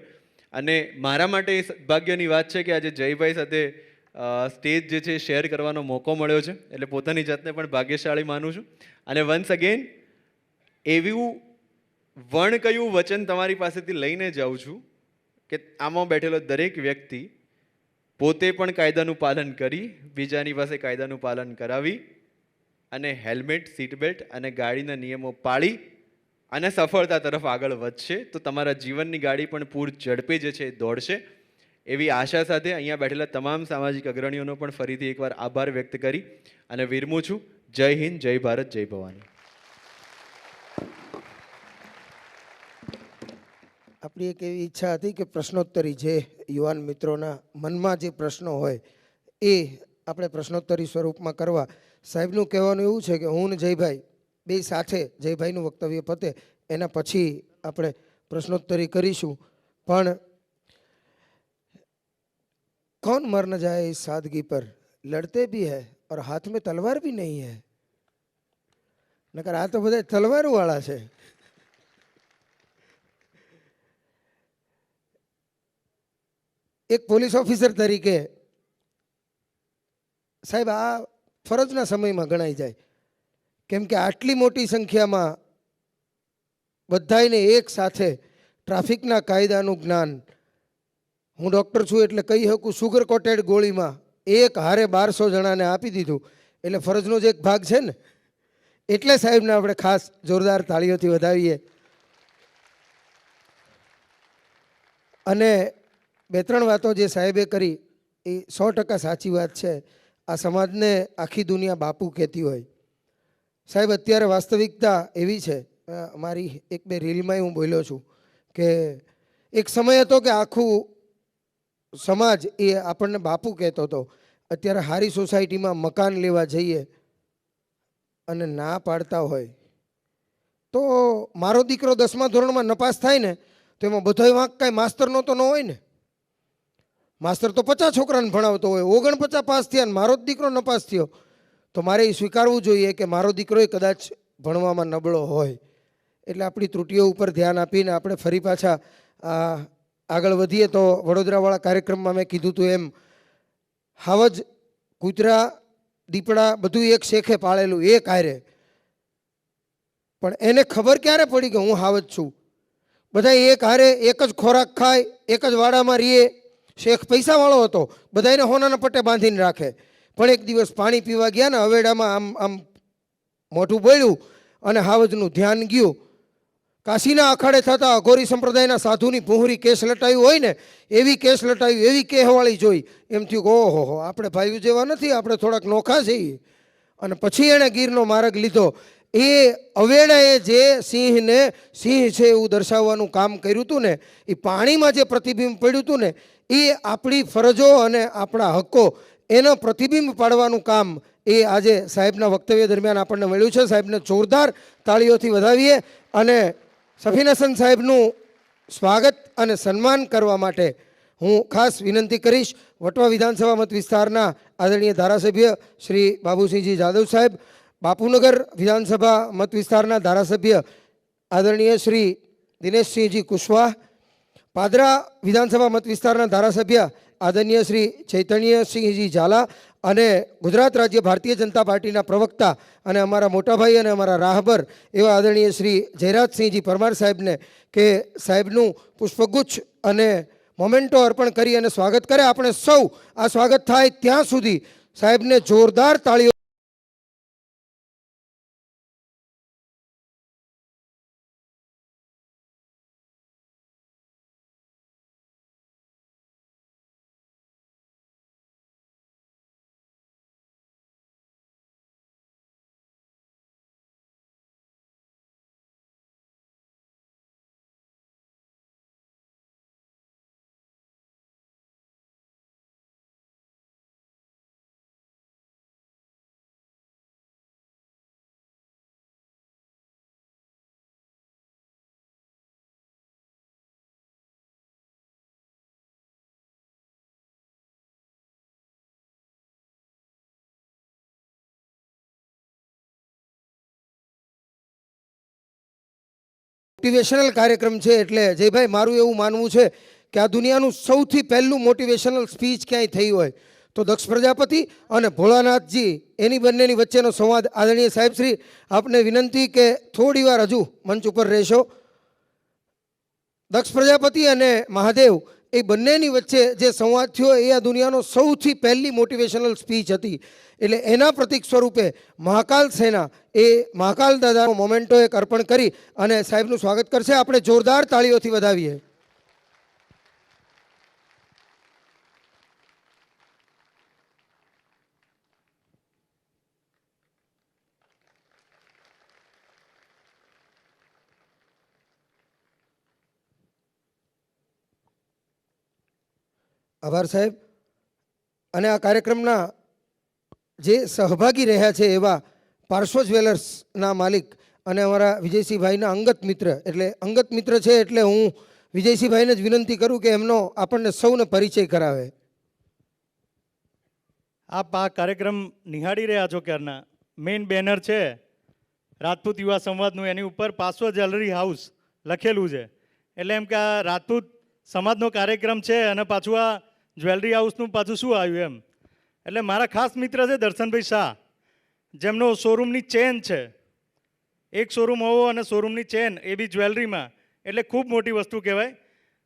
અને મારા માટે એ સદભાગ્યની વાત છે કે આજે જયભાઈ સાથે સ્ટેજ જે છે શેર કરવાનો મોકો મળ્યો છે. એટલે પોતાની જાતને પણ ભાગ્યશાળી માનું છું. અને વન્સ અગેન એવું કયું વચન તમારી પાસેથી લઈને જાઉં છું કે આમાં બેઠેલો દરેક વ્યક્તિ પોતે પણ કાયદાનું પાલન કરી, બીજાની પાસે કાયદાનું પાલન કરાવી અને હેલ્મેટ, સીટ બેલ્ટ અને ગાડીના નિયમો પાળી અને સફળતા તરફ આગળ વધશે તો તમારા જીવનની ગાડી પણ પૂર ઝડપે જે છે દોડશે. એવી આશા સાથે અહીંયા બેઠેલા તમામ સામાજિક અગ્રણીઓનો પણ ફરીથી એકવાર આભાર વ્યક્ત કરી અને વિરમું છું. જય હિન્દ, જય ભારત, જય ભવાની. આપણી એક એવી ઈચ્છા હતી કે પ્રશ્નોત્તરી જે યુવાન મિત્રોના મનમાં જે પ્રશ્નો હોય એ આપણે પ્રશ્નોત્તરી સ્વરૂપમાં કરવા. સાહેબનું કહેવાનું એવું છે કે હું ને જયભાઈ બે સાથે જયભાઈનું વક્તવ્ય પતે એના પછી આપણે પ્રશ્નોત્તરી કરીશું. પણ कौन मर न जाए इस सादगी पर, लड़ते भी है और हाथ में तलवार भी नहीं है. નકર આ તો બધા તલવારો વાળા છે. એક પોલીસ ઓફિસર તરીકે સાહેબ આ ફરજના સમયમાં ગણાઈ જાય. કેમ કે આટલી મોટી સંખ્યામાં બધાને એક સાથે ટ્રાફિકના કાયદાનું જ્ઞાન, હું ડૉક્ટર છું એટલે કહી શકું સુગર કોટેડ ગોળીમાં એક હારે 1200 જણાને આપી દીધું. એટલે ફરજનો જ એક ભાગ છે ને, એટલે સાહેબને આપણે ખાસ જોરદાર તાળીઓથી વધાવીએ. અને 2-3 વાતો જે સાહેબે કરી એ 100% સાચી વાત છે. આ સમાજને આખી દુનિયા બાપુ કહેતી હોય. સાહેબ અત્યારે વાસ્તવિકતા એવી છે, મારી 1-2 રીલમાં હું બોલ્યો છું કે એક સમય હતો કે આખું સમાજ એ આપણને બાપુ કહેતો હતો. અત્યારે સારી સોસાયટીમાં મકાન લેવા જઈએ અને ના પાડતા હોય તો મારો દીકરો 10મા ધોરણમાં નપાસ થાય ને તો એમાં બધોય વાંક કાંઈ માસ્તરનો તો ન હોય ને. માસ્તર તો 50 છોકરાને ભણાવતો હોય, 49 પાસ થયા ને મારો જ દીકરો નપાસ થયો તો મારે એ સ્વીકારવું જોઈએ કે મારો દીકરો એ કદાચ ભણવામાં નબળો હોય. એટલે આપણી ત્રુટિઓ ઉપર ધ્યાન આપીને આપણે ફરી પાછા આગળ વધીએ. તો વડોદરાવાળા કાર્યક્રમમાં મેં કીધું હતું એમ હાવજ, કૂતરા, દીપડા બધું એક શેખે પાળેલું એક હારે. પણ એને ખબર ક્યારે પડી કે હું હાવજ છું? બધા એક હારે એક જ ખોરાક ખાય, એક જ વાડામાં રહીએ. શેખ પૈસાવાળો હતો, બધાને હોનાના પટ્ટે બાંધીને રાખે. પણ એક દિવસ પાણી પીવા ગયા ને હવેડામાં આમ આમ મોઢું બોળ્યું અને હાવજનું ધ્યાન ગયું. કાશીના અખાડે થતા અઘોરી સંપ્રદાયના સાધુની ભૂંહરી કેસ લટાયું હોય ને એવી કેસ લટાયું, એવી કહેવાળી જોઈ. એમ થયું કે ઓહો, આપણે ભાઈઓ જેવા નથી, આપણે થોડાક નોખા છીએ. અને પછી એણે ગીરનો માર્ગ લીધો. એ અવેડાએ જે સિંહને સિંહ છે એવું દર્શાવવાનું કામ કર્યું હતું ને, એ પાણીમાં જે પ્રતિબિંબ પડ્યું હતું ને, એ આપણી ફરજો અને આપણા હક્કો એનો પ્રતિબિંબ પાડવાનું કામ એ આજે સાહેબના વક્તવ્ય દરમિયાન આપણને મળ્યું છે. સાહેબને જોરદાર તાળીઓથી વધાવીએ અને સફીન હસન સાહેબનું સ્વાગત અને સન્માન કરવા માટે હું ખાસ વિનંતી કરીશ વટવા વિધાનસભા મત વિસ્તારના આદરણીય ધારાસભ્ય શ્રી બાબુસિંહજી જાદવ સાહેબ, બાપુનગર વિધાનસભા મત વિસ્તારના ધારાસભ્ય આદરણીય શ્રી દિનેશસિંહજી કુશવાહ, પાદરા વિધાનસભા મત વિસ્તારના ધારાસભ્ય આદરણીય શ્રી ચૈતન્યસિંહજી ઝાલા અને ગુજરાત રાજ્ય ભારતીય જનતા પાર્ટીના પ્રવક્તા અને અમારા મોટાભાઈ અને અમારા રાહબર એવા આદરણીય શ્રી જયરાજસિંહજી પરમાર સાહેબને કે સાહેબનું પુષ્પગુચ્છ અને મોમેન્ટો અર્પણ કરી અને સ્વાગત કરે. આપણે સૌ આ સ્વાગત થાય ત્યાં સુધી સાહેબને જોરદાર તાળીઓ. મોટિવેશનલ કાર્યક્રમ છે એટલે જયભાઈ મારું એવું માનવું છે કે આ દુનિયાનું સૌથી પહેલું મોટિવેશનલ સ્પીચ ક્યાંય થઈ હોય તો દક્ષ પ્રજાપતિ અને ભોળાનાથજી એની બંનેની વચ્ચેનો સંવાદ. આદરણીય સાહેબ શ્રી, આપને વિનંતી કે થોડી વાર હજુ મંચ ઉપર રહેશો. દક્ષ પ્રજાપતિ અને મહાદેવ એ બંનેની વચ્ચે જે સંવાદ થયો એ આ દુનિયાનો સૌથી પહેલી મોટિવેશનલ સ્પીચ હતી. એટલે એના પ્રતિક સ્વરૂપે મહાકાલ સેના એ મહાકાલ દાદાનો મોમેન્ટો એક અર્પણ કરી અને સાહેબનું સ્વાગત કરશે. આપણે જોરદાર તાળીઓથી વધાવીએ. આભાર સાહેબ. અને આ કાર્યક્રમના જે સહભાગી રહ્યા છે એવા પાર્શ્વ જ્વેલર્સના માલિક અને અમારા વિજયસિંહભાઈના અંગત મિત્ર, એટલે અંગત મિત્ર છે એટલે હું વિજયસિંહભાઈને જ વિનંતી કરું કે એમનો આપણને સૌને પરિચય કરાવે. આપ આ કાર્યક્રમ નિહાળી રહ્યા છો ક્યારના. મેઇન બેનર છે રાજપૂત યુવા સંવાદનું, એની ઉપર પાર્શ્વ જ્વેલરી હાઉસ લખેલું છે. એટલે એમ કે આ રાજપૂત સમાજનો કાર્યક્રમ છે અને પાછું આ જ્વેલરી હાઉસનું પાછું શું આવ્યું એમ. એટલે મારા ખાસ મિત્ર છે દર્શનભાઈ શાહ, જેમનો શોરૂમની ચેન છે. એક શોરૂમ હોવો અને શોરૂમની ચેન એ બી જ્વેલરીમાં, એટલે ખૂબ મોટી વસ્તુ કહેવાય.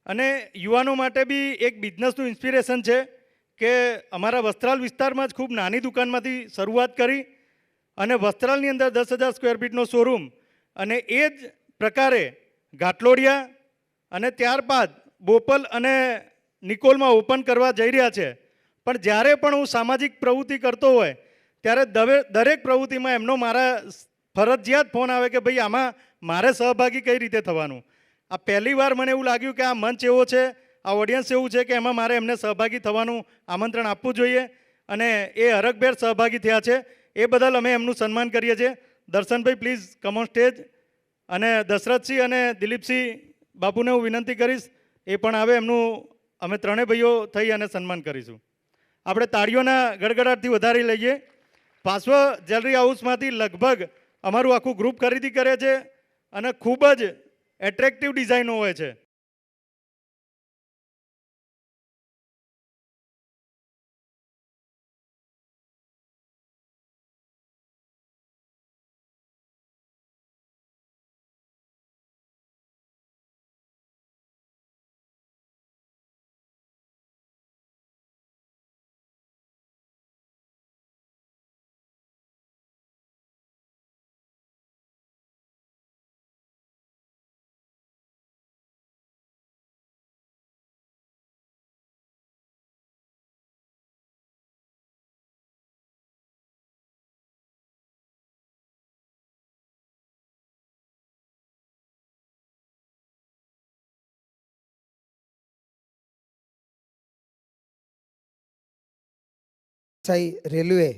અને યુવાનો માટે બી એક બિઝનેસનું ઇન્સ્પિરેશન છે કે અમારા વસ્ત્રાલ વિસ્તારમાં જ ખૂબ નાની દુકાનમાંથી શરૂઆત કરી અને વસ્ત્રાલની અંદર 10,000 સ્ક્વેર ફીટનો શોરૂમ અને એ જ પ્રકારે ઘાટલોડિયા અને ત્યારબાદ બોપલ અને નિકોલમાં ઓપન કરવા જઈ રહ્યા છે. પણ જ્યારે પણ હું સામાજિક પ્રવૃત્તિ કરતો હોય ત્યારે દરેક પ્રવૃત્તિમાં એમનો મારા ફરજિયાત ફોન આવે કે ભાઈ આમાં મારે સહભાગી કઈ રીતે થવાનું. આ પહેલી વાર મને એવું લાગ્યું કે આ મંચ એવો છે, આ ઓડિયન્સ એવું છે કે એમાં મારે એમને સહભાગી થવાનું આમંત્રણ આપવું જોઈએ અને એ હરખભેર સહભાગી થયા છે. એ બદલ અમે એમનું સન્માન કરીએ છીએ. Darshanbhai please come on stage. અને દશરથસિંહ અને દિલીપસિંહ બાપુને હું વિનંતી કરીશ એ પણ આવે, એમનું અમે ત્રણેય ભાઈઓ થઈ અને સન્માન કરીશું. આપણે તાળીઓના ગડગડાટથી વધારી લઈએ. પાર્શ્વ જ્વેલરી હાઉસમાંથી લગભગ અમારું આખું ગ્રુપ ખરીદી કરે છે અને ખૂબ જ એટ્રેક્ટિવ ડિઝાઇનો હોય છે. સાઈ રેલવે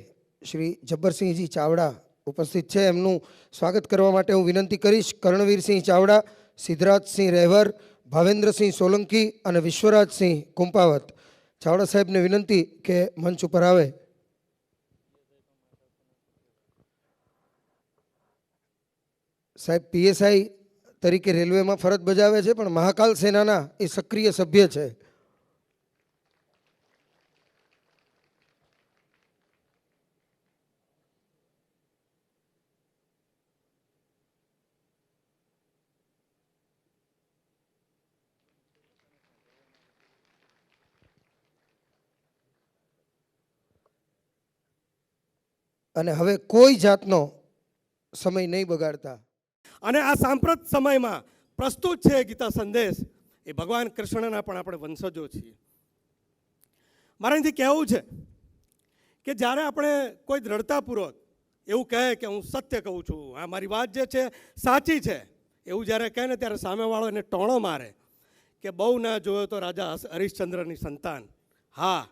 શ્રી જબ્બરસિંહજી ચાવડા ઉપસ્થિત છે. એમનું સ્વાગત કરવા માટે હું વિનંતી કરીશ કર્ણવીરસિંહ ચાવડા, સિદ્ધરાજસિંહ રહેવર, ભાવેન્દ્રસિંહ સોલંકી અને વિશ્વરાજસિંહ કુંપાવત. ચાવડા સાહેબને વિનંતી કે મંચ ઉપર આવે. સાહેબ પીએસઆઈ તરીકે રેલવેમાં ફરજ બજાવે છે, પણ મહાકાલ સેનાના એ સક્રિય સભ્ય છે. અને હવે કોઈ જાતનો સમય નહીં બગાડતા અને આ સાંપ્રત સમયમાં પ્રસ્તુત છે ગીતા સંદેશ એ ભગવાન કૃષ્ણના પણ આપણે વંશજો છીએ. મારે અહીંથી કહેવું છે કે જ્યારે આપણે કોઈ દ્રઢતાપૂર્વક એવું કહે કે હું સત્ય કહું છું, આ મારી વાત જે છે સાચી છે, એવું જ્યારે કહે ને ત્યારે સામેવાળો એને ટોણો મારે કે બહુ ના જોયો તો રાજા હરિશ્ચંદ્રની સંતાન. હા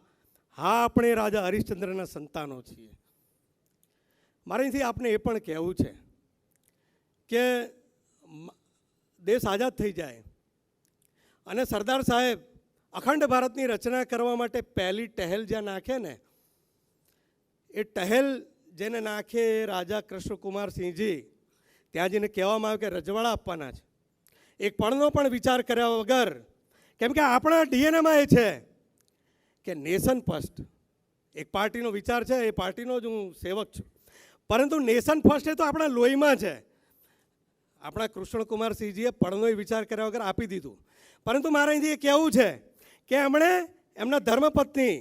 હા, આપણે રાજા હરિશ્ચંદ્રના સંતાનો છીએ. મારે અહીંથી આપને એ પણ કહેવું છે કે દેશ આઝાદ થઈ જાય અને સરદાર સાહેબ અખંડ ભારતની રચના કરવા માટે પહેલી ટહેલ જ્યાં નાખે ને, એ ટહેલ જેને નાખે એ રાજા કૃષ્ણકુમારસિંહજી ત્યાં જઈને કહેવામાં આવે કે રજવાડા આપવાના છે. એક પળનો પણ વિચાર કર્યા વગર, કેમ કે આપણા ડીએનએમાં એ છે કે નેશન ફર્સ્ટ. એક પાર્ટીનો વિચાર છે, એ પાર્ટીનો જ હું સેવક છું, પરંતુ નેશન ફર્સ્ટ એ તો આપણા લોહીમાં છે. આપણા કૃષ્ણકુમારસિંહજીએ પળનોય વિચાર કર્યા વગર આપી દીધું. પરંતુ મારે અહીંથી એ કહેવું છે કે એમણે એમના ધર્મપત્ની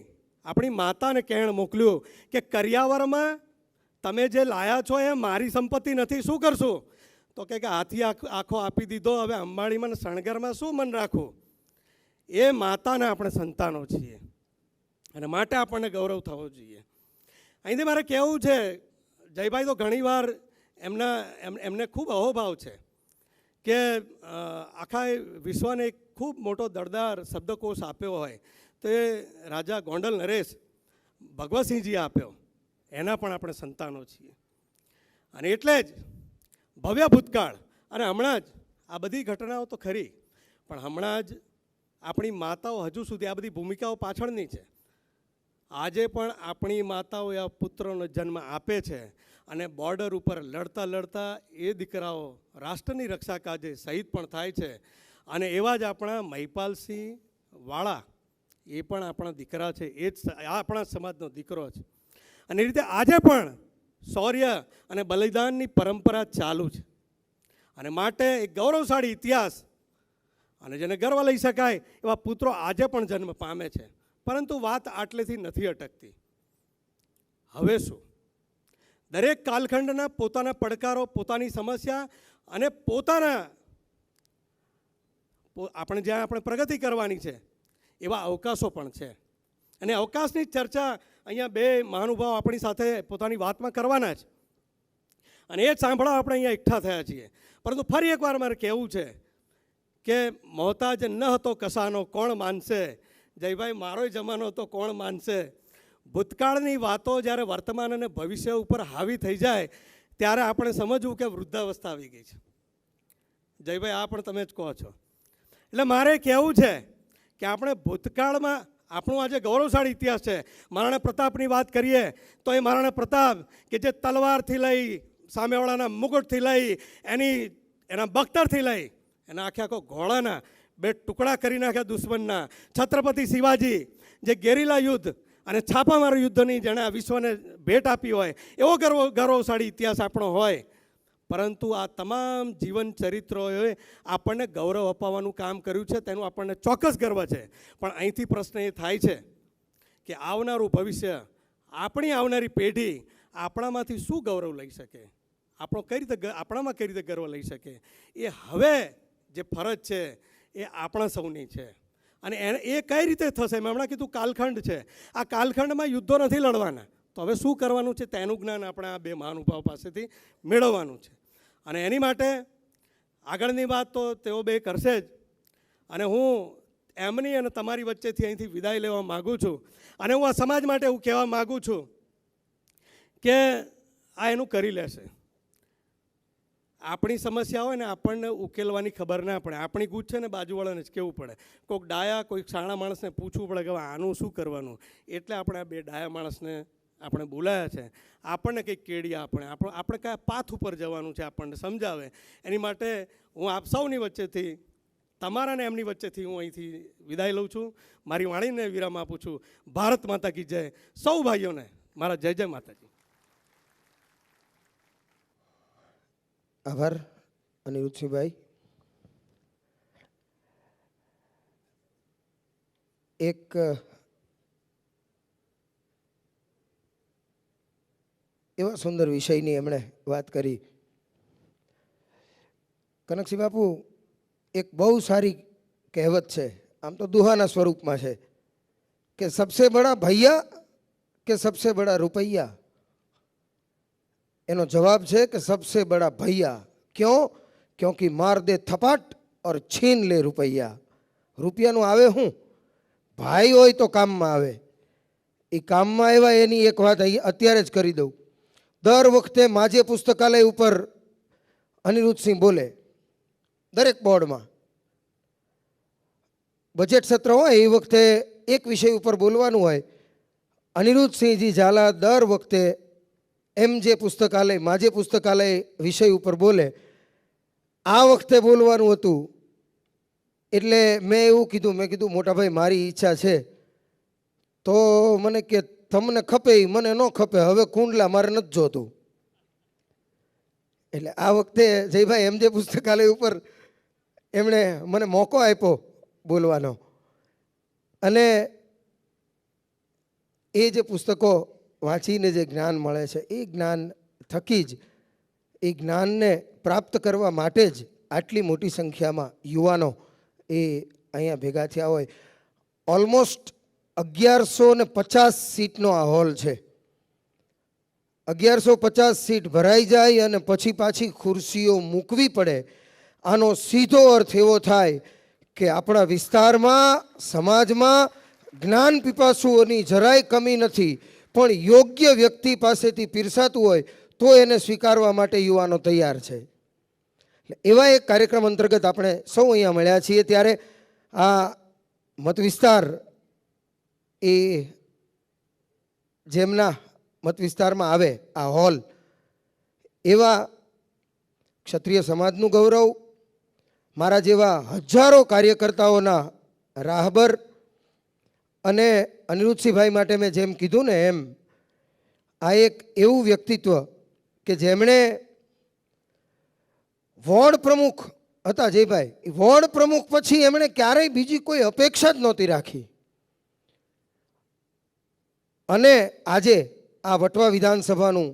આપણી માતાને કહેણ મોકલ્યું કે કરિયાવરમાં તમે જે લાયા છો એ મારી સંપત્તિ નથી, શું કરશું? તો કે હાથી આખો આપી દીધો, હવે અંબાણીમાં શણગારમાં શું મન રાખવું? એ માતાના આપણે સંતાનો છીએ અને માટે આપણને ગૌરવ થવો જોઈએ. અહીંથી મારે કહેવું છે, જયભાઈ તો ઘણીવાર એમને ખૂબ અહોભાવ છે કે આખા વિશ્વને એક ખૂબ મોટો દળદાર શબ્દકોશ આપ્યો હોય તો એ રાજા ગોંડલ નરેશ ભગવતસિંહજીએ આપ્યો. એના પણ આપણે સંતાનો છીએ. અને એટલે જ ભવ્ય ભૂતકાળ અને હમણાં જ આ બધી ઘટનાઓ તો ખરી, પણ હમણાં જ આપણી માતાઓ હજુ સુધી આ બધી ભૂમિકાઓ પાછળની છે. આજે પણ આપણી માતાઓ આ પુત્રોનો જન્મ આપે છે અને બોર્ડર ઉપર લડતા લડતા એ દીકરાઓ રાષ્ટ્રની રક્ષા કાજે શહીદ પણ થાય છે. અને એવા જ આપણા મહિપાલસિંહ વાળા એ પણ આપણા દીકરા છે, એ જ આપણા સમાજનો દીકરો છે. અને એ રીતે આજે પણ શૌર્ય અને બલિદાનની પરંપરા ચાલુ છે. અને માટે એક ગૌરવશાળી ઇતિહાસ અને જેને ગર્વ લઈ શકાય એવા પુત્રો આજે પણ જન્મ પામે છે. પરંતુ વાત આટલેથી નથી અટકતી. હવે શું? દરેક કાલખંડના પોતાના પડકારો, પોતાની સમસ્યા અને પોતાના જ્યાં આપણે પ્રગતિ કરવાની છે એવા અવકાશો પણ છે. અને અવકાશની ચર્ચા અહીંયા બે મહાનુભાવો આપણી સાથે પોતાની વાતમાં કરવાના છે અને એ જ સાંભળવા આપણે અહીંયા એકઠા થયા છીએ. પરંતુ ફરી એકવાર મારે કહેવું છે કે મોહતાજ ન હતો કસાનો કોણ માનશે? જયભાઈ, મારોય જમાનો તો કોણ માનશે? ભૂતકાળની વાતો જ્યારે વર્તમાન અને ભવિષ્ય ઉપર હાવી થઈ જાય ત્યારે આપણે સમજવું કે વૃદ્ધાવસ્થા આવી ગઈ છે. જયભાઈ, આ પણ તમે જ કહો છો. એટલે મારે કહેવું છે કે આપણે ભૂતકાળમાં આપણું આજે ગૌરવશાળી ઇતિહાસ છે. મહારાણા પ્રતાપની વાત કરીએ તો એ મહારાણા પ્રતાપ કે જે તલવારથી લઈ, સામેવાળાના મુગટથી લઈ, એના બખ્તરથી લઈ, એના આખો ઘોડાના 2 ટુકડા કરી નાખ્યા દુશ્મનના. છત્રપતિ શિવાજી જે ગેરીલા યુદ્ધ અને છાપામાર યુદ્ધની જેણે આ વિશ્વને ભેટ આપી હોય એવો ગૌરવશાળી ઇતિહાસ આપણો હોય. પરંતુ આ તમામ જીવન ચરિત્રોએ આપણને ગૌરવ અપાવવાનું કામ કર્યું છે, તેનું આપણને ચોક્કસ ગર્વ છે. પણ અહીંથી પ્રશ્ન એ થાય છે કે આવનારું ભવિષ્ય, આપણી આવનારી પેઢી આપણામાંથી શું ગૌરવ લઈ શકે, આપણામાં કઈ રીતે ગર્વ લઈ શકે? એ હવે જે ફરજ છે એ આપણા સૌની છે. અને એ કઈ રીતે થશે? મેં હમણાં કીધું કાલખંડ છે. આ કાલખંડમાં યુદ્ધો નથી લડવાના, તો હવે શું કરવાનું છે તેનું જ્ઞાન આપણે આ બે મહાનુભાવ પાસેથી મેળવવાનું છે. અને એની માટે આગળની વાત તો તેઓ બે કરશે જ. અને હું એમની અને તમારી વચ્ચેથી અહીંથી વિદાય લેવા માગું છું. અને હું આ સમાજ માટે એવું કહેવા માગું છું કે આ એનું કરી લેશે. આપણી સમસ્યા હોય ને આપણને ઉકેલવાની ખબર ના પડે, આપણી ગૂંચ છે ને બાજુવાળાને જ કહેવું પડે. કોઈક ડાયા કોઈક શાણા માણસને પૂછવું પડે કે હવે આનું શું કરવાનું. એટલે આપણે આ બે ડાયા માણસને આપણે બોલાયા છે. આપણને કંઈક કેડિયા આપણે કયા પાથ ઉપર જવાનું છે આપણને સમજાવે. એની માટે હું આપ સૌની વચ્ચેથી, તમારા ને એમની વચ્ચેથી હું અહીંથી વિદાય લઉં છું. મારી વાણીને વિરામ આપું છું. ભારત માતા કી જય. સૌ ભાઈઓને મારા જય જય માતાજી. આભાર અનિરુદ્ધસિંહભાઈ. એક એવા સુંદર વિષયની એમણે વાત કરી. કનકસિંહ બાપુ, એક બહુ સારી કહેવત છે, આમ તો દુહાના સ્વરૂપમાં છે કે સબસે બડા ભૈયા કે સબસે બડા રૂપૈયા. એનો જવાબ છે કે સબસે બડા ભૈયા. ક્यों? क्योंकि मार दे थपाट और छीन ले रुपैया. રૂપિયાનું આવે શું? ભાઈ હોય તો કામમાં આવે. એ કામમાં આવ્યા એની એક વાત અત્યારે જ કરી દઉં. દર વખતે માજે પુસ્તકાલય ઉપર અનિરુદ્ધસિંહ બોલે, દરેક બોર્ડમાં બજેટ સત્ર હોય એ વખતે એક વિષય ઉપર બોલવાનું હોય. અનિરુદ્ધસિંહજી ઝાલા દર વખતે જે પુસ્તકાલય માજે પુસ્તકાલય વિષય ઉપર બોલે. આ વખતે બોલવાનું હતું એટલે મેં એવું કીધું, મેં કીધું મોટાભાઈ મારી ઈચ્છા છે તો મને કે તમને ખપે એ મને ન ખપે, હવે કુંડલા મારે નથી જોતું. એટલે આ વખતે જયભાઈ જે પુસ્તકાલય ઉપર એમણે મને મોકો આપ્યો બોલવાનો. અને એ જે પુસ્તકો વાંચીને જે જ્ઞાન મળે છે એ જ્ઞાન થકી જ, એ જ્ઞાનને પ્રાપ્ત કરવા માટે જ આટલી મોટી સંખ્યામાં યુવાનો એ અહીંયા ભેગા થયા હોય. ઓલમોસ્ટ 1150 સીટનો આ હોલ છે. 1150 સીટ ભરાઈ જાય અને પછી પાછી ખુરશીઓ મૂકવી પડે. આનો સીધો અર્થ એવો થાય કે આપણા વિસ્તારમાં, સમાજમાં જ્ઞાન પીપાસુઓની જરાય કમી નથી, પણ યોગ્ય વ્યક્તિ પાસેથી પીરસાતું હોય તો એને સ્વીકારવા માટે યુવાનો તૈયાર છે. એવા એક કાર્યક્રમ અંતર્ગત આપણે સૌ અહીંયા મળ્યા છીએ. ત્યારે આ મત વિસ્તાર એ જેમના મત વિસ્તારમાં આવે આ હોલ, એવા ક્ષત્રિય સમાજનું ગૌરવ, મારા જેવા હજારો કાર્યકર્તાઓના રાહબર, અને અનિરુદ્ધસિંહભાઈ માટે મેં જેમ કીધું ને એમ આ એક એવું વ્યક્તિત્વ કે જેમણે વોર્ડ પ્રમુખ હતા જયભાઈ, વોર્ડ પ્રમુખ પછી એમણે ક્યારેય બીજી કોઈ અપેક્ષા જ નહોતી રાખી. અને આજે આ વટવા વિધાનસભાનું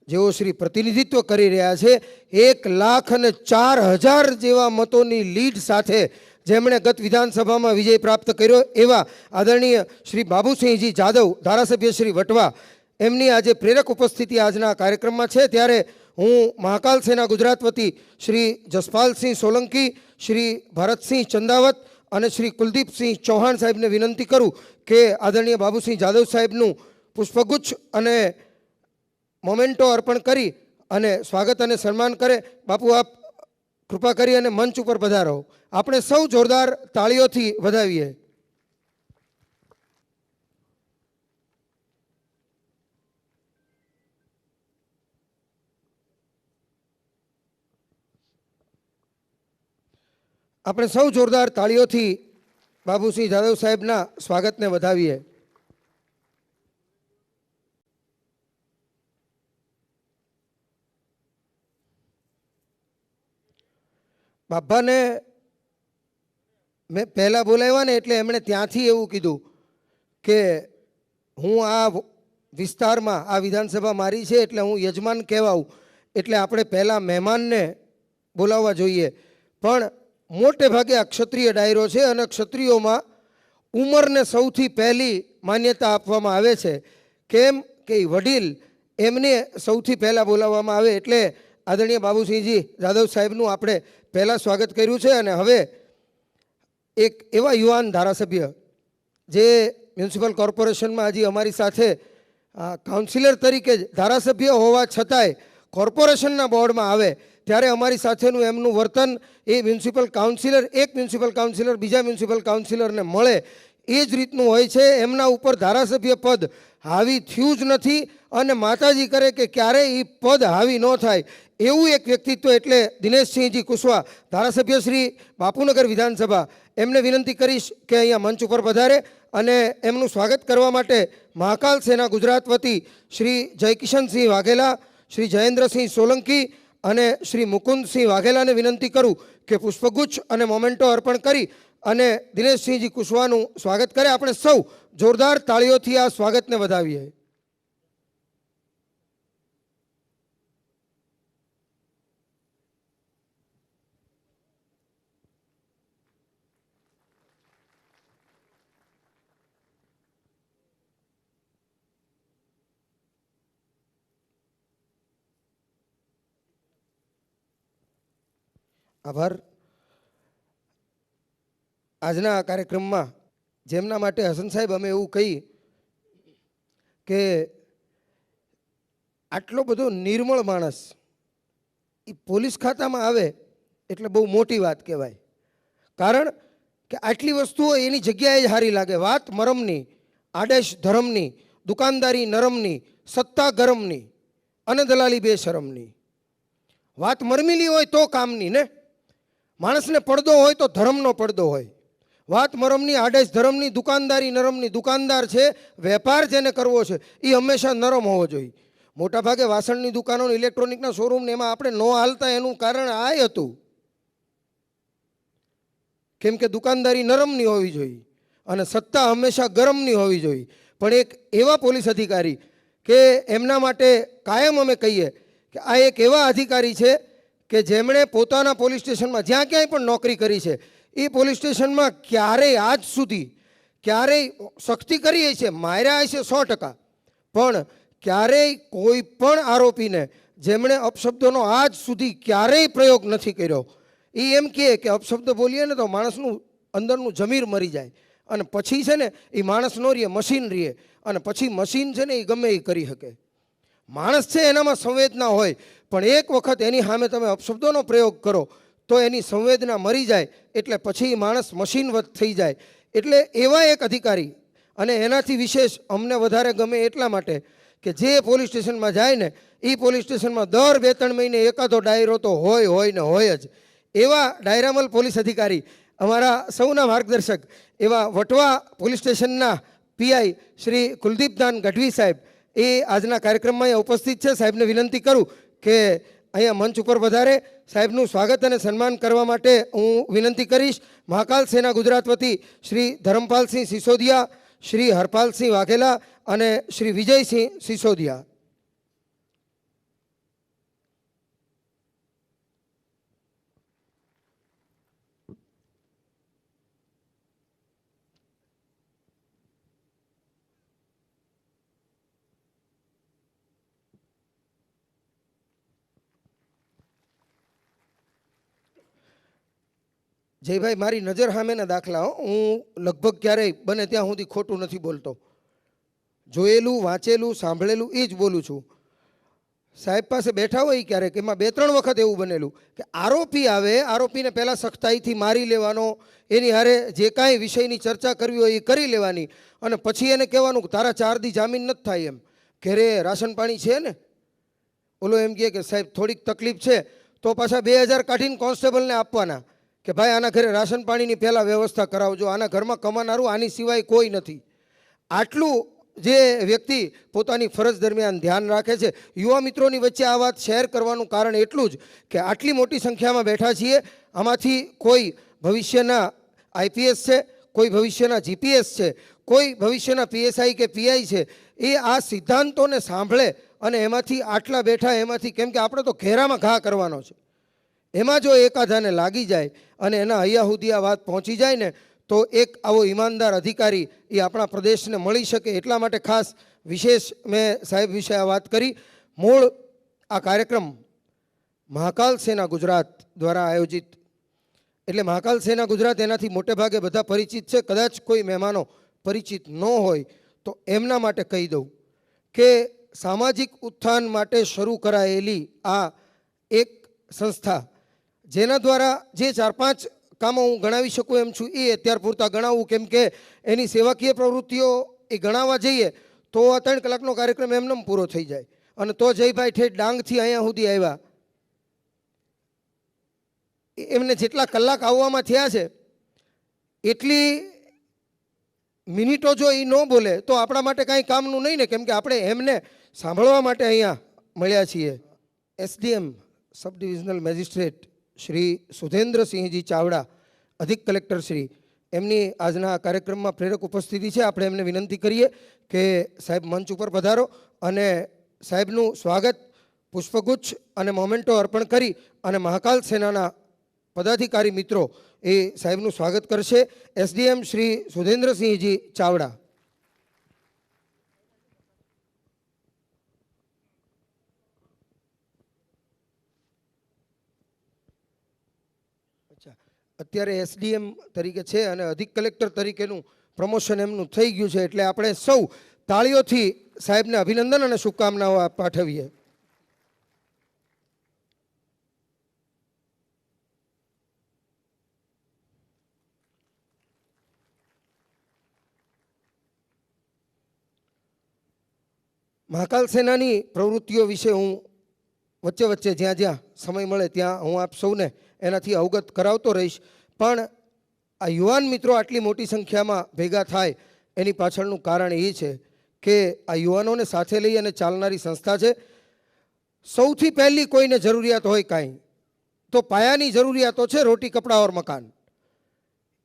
જેઓ શ્રી પ્રતિનિધિત્વ કરી રહ્યા છે, 1,04,000 જેવા મતોની લીડ સાથે જેમણે ગત વિધાનસભામાં વિજય પ્રાપ્ત કર્યો એવા આદરણીય શ્રી બાબુસિંહજી જાદવ, ધારાસભ્ય શ્રી વટવા, એમની આજે પ્રેરક ઉપસ્થિતિ આજના કાર્યક્રમમાં છે. ત્યારે હું મહાકાલ સેના ગુજરાત વતી શ્રી જસપાલસિંહ સોલંકી, શ્રી ભરતસિંહ ચંદાવત અને શ્રી કુલદીપસિંહ ચૌહાણ સાહેબને વિનંતી કરું કે આદરણીય બાબુસિંહ જાદવ સાહેબનું પુષ્પગુચ્છ અને મોમેન્ટો અર્પણ કરી અને સ્વાગત અને સન્માન કરે. બાપુ આપ કૃપા કરી અને મંચ ઉપર પધારો. આપણે સૌ જોરદાર તાળીઓથી વધાવીએ. આપણે સૌ જોરદાર તાળીઓથી બાબુસિંહ જાદવ સાહેબના સ્વાગતને વધાવીએ. બાપાને મેં પહેલાં બોલાવ્યા ને એટલે એમણે ત્યાંથી એવું કીધું કે હું આ વિસ્તારમાં, આ વિધાનસભા મારી છે એટલે હું યજમાન કહેવાઉં, એટલે આપણે પહેલાં મહેમાનને બોલાવવા જોઈએ. પણ મોટે ભાગે આ ક્ષત્રિય ડાયરો છે અને ક્ષત્રિયોમાં ઉંમરને સૌથી પહેલી માન્યતા આપવામાં આવે છે. કેમ કે વડીલ એમને સૌથી પહેલાં બોલાવવામાં આવે. એટલે આદરણીય બાબુસિંહજી જાદવ સાહેબનું આપણે પહેલાં સ્વાગત કર્યું છે અને હવે એક એવા યુવાન ધારાસભ્ય જે મ્યુનિસિપલ કોર્પોરેશનમાં હજી અમારી સાથે કાઉન્સિલર તરીકે જ ધારાસભ્ય હોવા છતાંય કોર્પોરેશનના બોર્ડમાં આવે ત્યારે અમારી સાથેનું એમનું વર્તન એ મ્યુનિસિપલ કાઉન્સિલર એક મ્યુનિસિપલ કાઉન્સિલર બીજા મ્યુનિસિપલ કાઉન્સિલરને મળે એ જ રીતનું હોય છે. એમના ઉપર ધારાસભ્ય પદ હાવી થયું જ નથી અને માતાજી કરે કે ક્યારેય એ પદ હાવી ન થાય એવું એક વ્યક્તિત્વ એટલે દિનેશસિંહજી કુશવા, ધારાસભ્ય શ્રી બાપુનગર વિધાનસભા. એમને વિનંતી કરીશ કે અહીંયા મંચ ઉપર પધારે અને એમનું સ્વાગત કરવા માટે મહાકાલ સેના ગુજરાત વતી શ્રી જયકિશનસિંહ વાઘેલા, શ્રી જયેન્દ્રસિંહ સોલંકી અને શ્રી મુકુંદસિંહ વાઘેલાને વિનંતી કરું કે પુષ્પગુચ્છ અને મોમેન્ટો અર્પણ કરી અને દિનેશસિંહજી કુશવાનું સ્વાગત કરે. આપણે સૌ જોરદાર તાળીઓથી આ સ્વાગતને વધાવીએ. આભાર. આજના આ કાર્યક્રમમાં જેમના માટે હસન સાહેબ અમે એવું કહી કે આટલો બધો નિર્મળ માણસ એ પોલીસ ખાતામાં આવે એટલે બહુ મોટી વાત કહેવાય. કારણ કે આટલી વસ્તુઓ એની જગ્યાએ જ સારી લાગે. વાત મરમની, આદેશ ધરમની, દુકાનદારી નરમની, સત્તા ગરમની અને દલાલી બેશરમની. વાત મરમીલી હોય તો કામની ને. માણસને પડદો હોય તો ધર્મનો પડદો હોય. વાત મરમની, આદેશ ધર્મની, દુકાનદારી નરમની. દુકાનદાર છે, વેપાર જેને કરવો છે એ હંમેશા નરમ હોવો જોઈએ. મોટાભાગે વાસણની દુકાનો, ઇલેક્ટ્રોનિકના શોરૂમને એમાં આપણે ન હાલતા એનું કારણ આ હતું કેમ કે દુકાનદારી નરમની હોવી જોઈએ અને સત્તા હંમેશા ગરમની હોવી જોઈએ. પણ એક એવા પોલીસ અધિકારી કે એમના માટે કાયમ અમે કહીએ કે આ એક એવા અધિકારી છે કે જેમણે પોતાના પોલીસ સ્ટેશનમાં જ્યાં ક્યાંય પણ નોકરી કરી છે એ પોલીસ સ્ટેશનમાં ક્યારેય આજ સુધી ક્યારેય સખ્તી કરી છે, માર્યા છે 100%, પણ ક્યારેય કોઈ પણ આરોપીને જેમણે અપશબ્દોનો આજ સુધી ક્યારેય પ્રયોગ નથી કર્યો. એ એમ કહે કે અપશબ્દ બોલીએ ને તો માણસનું અંદરનું જમીર મરી જાય અને પછી છે ને એ માણસ નો રહીએ, મશીન રહીએ અને પછી મશીન છે ને એ ગમે એ કરી શકે. માણસ છે એનામાં સંવેદના હોય પણ એક વખત એની સામે તમે અપશબ્દોનો પ્રયોગ કરો તો એની સંવેદના મરી જાય એટલે પછી માણસ મશીનવત થઈ જાય. એટલે એવા એક અધિકારી અને એનાથી વિશેષ અમને વધારે ગમે એટલા માટે કે જે પોલીસ સ્ટેશનમાં જાય ને એ પોલીસ સ્ટેશનમાં દર 2-3 મહિને એકાદો ડાયરો તો હોય ને હોય જ. એવા ડાયરામલ પોલીસ અધિકારી અમારા સૌના માર્ગદર્શક એવા વટવા પોલીસ સ્ટેશનના પીઆઈ શ્રી કુલદીપદાન ગઢવી સાહેબ એ આજના કાર્યક્રમમાં અહીંયા ઉપસ્થિત છે. સાહેબને વિનંતી કરું કે અહીંયા મંચ ઉપર વધારે સાહેબનું સ્વાગત અને સન્માન કરવા માટે હું વિનંતી કરીશ. મહાકાલ સેના ગુજરાત વતી શ્રી ધરમપાલસિંહ સિસોદિયા, શ્રી હરપાલસિંહ વાઘેલા અને શ્રી વિજયસિંહ સિસોદિયા. જયભાઈ, મારી નજર સામેના દાખલા હું લગભગ ક્યારેય બને ત્યાં સુધી ખોટું નથી બોલતો. જોયેલું, વાંચેલું, સાંભળેલું એ જ બોલું છું. સાહેબ પાસે બેઠા હોય ક્યારેક એમાં 2-3 વખત એવું બનેલું કે આરોપી આવે, આરોપીને પહેલાં સખ્તાઈથી મારી લેવાનો, એની હારે જે કાંઈ વિષયની ચર્ચા કરવી હોય એ કરી લેવાની અને પછી એને કહેવાનું કે તારા 4 દી જામીન નથી થાય. એમ ઘરે રાશન પાણી છે ને, ઓલો એમ કહે કે સાહેબ થોડીક તકલીફ છે તો પાછા 2000 કાઢીને કોન્સ્ટેબલને આપવાના કે ભાઈ આના ઘરે રાશન પાણીની પહેલાં વ્યવસ્થા કરાવજો, આના ઘરમાં કમાનારું આની સિવાય કોઈ નથી. આટલું જે વ્યક્તિ પોતાની ફરજ દરમિયાન ધ્યાન રાખે છે. યુવા મિત્રોની વચ્ચે આ વાત શેર કરવાનું કારણ એટલું જ કે આટલી મોટી સંખ્યામાં બેઠા છીએ. આમાંથી કોઈ ભવિષ્યના આઈપીએસ છે, કોઈ ભવિષ્યના જીપીએસ છે, કોઈ ભવિષ્યના પીએસઆઈ કે પીઆઈ છે. એ આ સિદ્ધાંતોને સાંભળે અને એમાંથી આટલા બેઠા એમાંથી, કેમ કે આપણે તો ઘેરામાં ઘા કરવાનો છે, એમાં જો એકાધાને લાગી જાય અને એના હૈયા સુધી આ વાત પહોંચી જાય ને તો એક આવો ઈમાનદાર અધિકારી એ આપણા પ્રદેશને મળી શકે. એટલા માટે ખાસ વિશેષ મેં સાહેબ વિશે આ વાત કરી. મૂળ આ કાર્યક્રમ મહાકાલ સેના ગુજરાત દ્વારા આયોજિત એટલે મહાકાલ સેના ગુજરાત એનાથી મોટે ભાગે બધા પરિચિત છે. કદાચ કોઈ મહેમાનો પરિચિત ન હોય તો એમના માટે કહી દઉં કે સામાજિક ઉત્થાન માટે શરૂ કરાયેલી આ એક સંસ્થા, જેના દ્વારા જે 4-5 કામો હું ગણાવી શકું એમ છું એ અત્યાર પૂરતા ગણાવું, કેમ કે એની સેવાકીય પ્રવૃત્તિઓ એ ગણાવવા જઈએ તો આ 3 કલાકનો કાર્યક્રમ એમનેમ પૂરો થઈ જાય. અને તો જયભાઈ ઠેઠ ડાંગથી અહીંયા સુધી આવ્યા, એમને જેટલા કલાક આવવામાં થયા છે એટલી મિનિટો જો એ ન બોલે તો આપણા માટે કાંઈ કામનું નહીં ને, કેમ કે આપણે એમને સાંભળવા માટે અહીંયા મળ્યા છીએ. SDM sub divisional magistrate Shri Sudhendrasinhji Chavda, અધિક કલેક્ટર શ્રી, એમની આજના કાર્યક્રમમાં પ્રેરક ઉપસ્થિતિ છે. આપણે એમને વિનંતી કરીએ કે સાહેબ મંચ ઉપર પધારો અને સાહેબનું સ્વાગત પુષ્પગુચ્છ અને મોમેન્ટો અર્પણ કરી અને મહાકાલ સેનાના પદાધિકારી મિત્રો એ સાહેબનું સ્વાગત કરશે. એસડીએમ શ્રી સુધેન્દ્રસિંહજી ચાવડા. અત્યારે એસડીએમ તરીકે છે અને અધિક કલેક્ટર તરીકેનું પ્રમોશન એમનું થઈ ગયું છે, એટલે આપણે સૌ તાળીઓથી સાહેબને અભિનંદન અને શુભકામનાઓ પાઠવીએ. મહાકાલ સેનાની પ્રવૃત્તિઓ વિશે હું વચ્ચે વચ્ચે જ્યાં જ્યાં સમય મળે ત્યાં હું આપ સૌને એનાથી અવગત કરાવતો રહીશ. પણ આ યુવાન મિત્રો આટલી મોટી સંખ્યામાં ભેગા થાય એની પાછળનું કારણ એ છે કે આ યુવાનોને સાથે લઈ અને ચાલનારી સંસ્થા છે. સૌથી પહેલી કોઈને જરૂરિયાત હોય કાંઈ તો પાયાની જરૂરિયાતો છે રોટી કપડાં ઓર મકાન,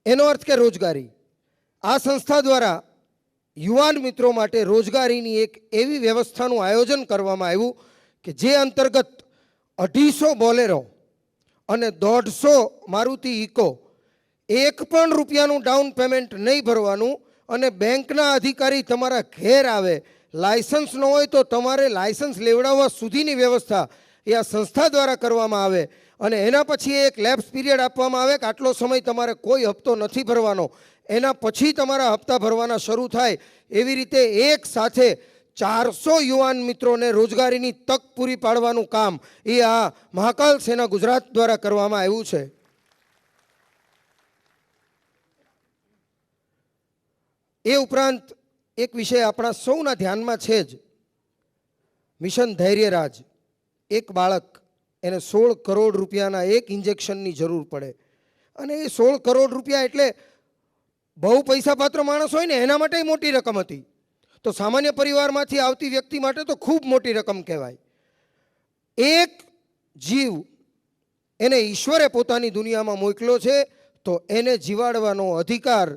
એનો અર્થ કે રોજગારી. આ સંસ્થા દ્વારા યુવાન મિત્રો માટે રોજગારીની એક એવી વ્યવસ્થાનું આયોજન કરવામાં આવ્યું કે જે અંતર્ગત 250 બોલેરો અને 150 મારુતિ ઇકો, 1 પણ રૂપિયાનું ડાઉન પેમેન્ટ નહીં ભરવાનું અને બેંકના અધિકારી તમારા ઘેર આવે, લાયસન્સ ન હોય તો તમારે લાયસન્સ લેવડાવવા સુધીની વ્યવસ્થા એ આ સંસ્થા દ્વારા કરવામાં આવે. અને એના પછી એક લેપ્સ પીરિયડ આપવામાં આવે કે આટલો સમય તમારે કોઈ હપ્તો નથી ભરવાનો, એના પછી તમારા હપ્તા ભરવાના શરૂ થાય. એવી રીતે એક સાથે 400 યુવાન મિત્રોને રોજગારીની તક પૂરી પાડવાનું કામ એ આ મહાકાલ સેના ગુજરાત દ્વારા કરવામાં આવ્યું છે. એ ઉપરાંત એક વિષય આપણા સૌના ધ્યાનમાં છે જ, મિશન ધૈર્યરાજ. એક બાળક, એને 16 કરોડ રૂપિયાના એક ઇન્જેક્શનની જરૂર પડે અને એ 16 કરોડ રૂપિયા એટલે બહુ પૈસાપાત્ર માણસ હોય ને એના માટે મોટી રકમ હતી, તો સામાન્ય પરિવારમાંથી આવતી વ્યક્તિ માટે તો ખૂબ મોટી રકમ કહેવાય. એક જીવ એને ઈશ્વરે પોતાની દુનિયામાં મોકલ્યો છે તો એને જીવાડવાનો અધિકાર,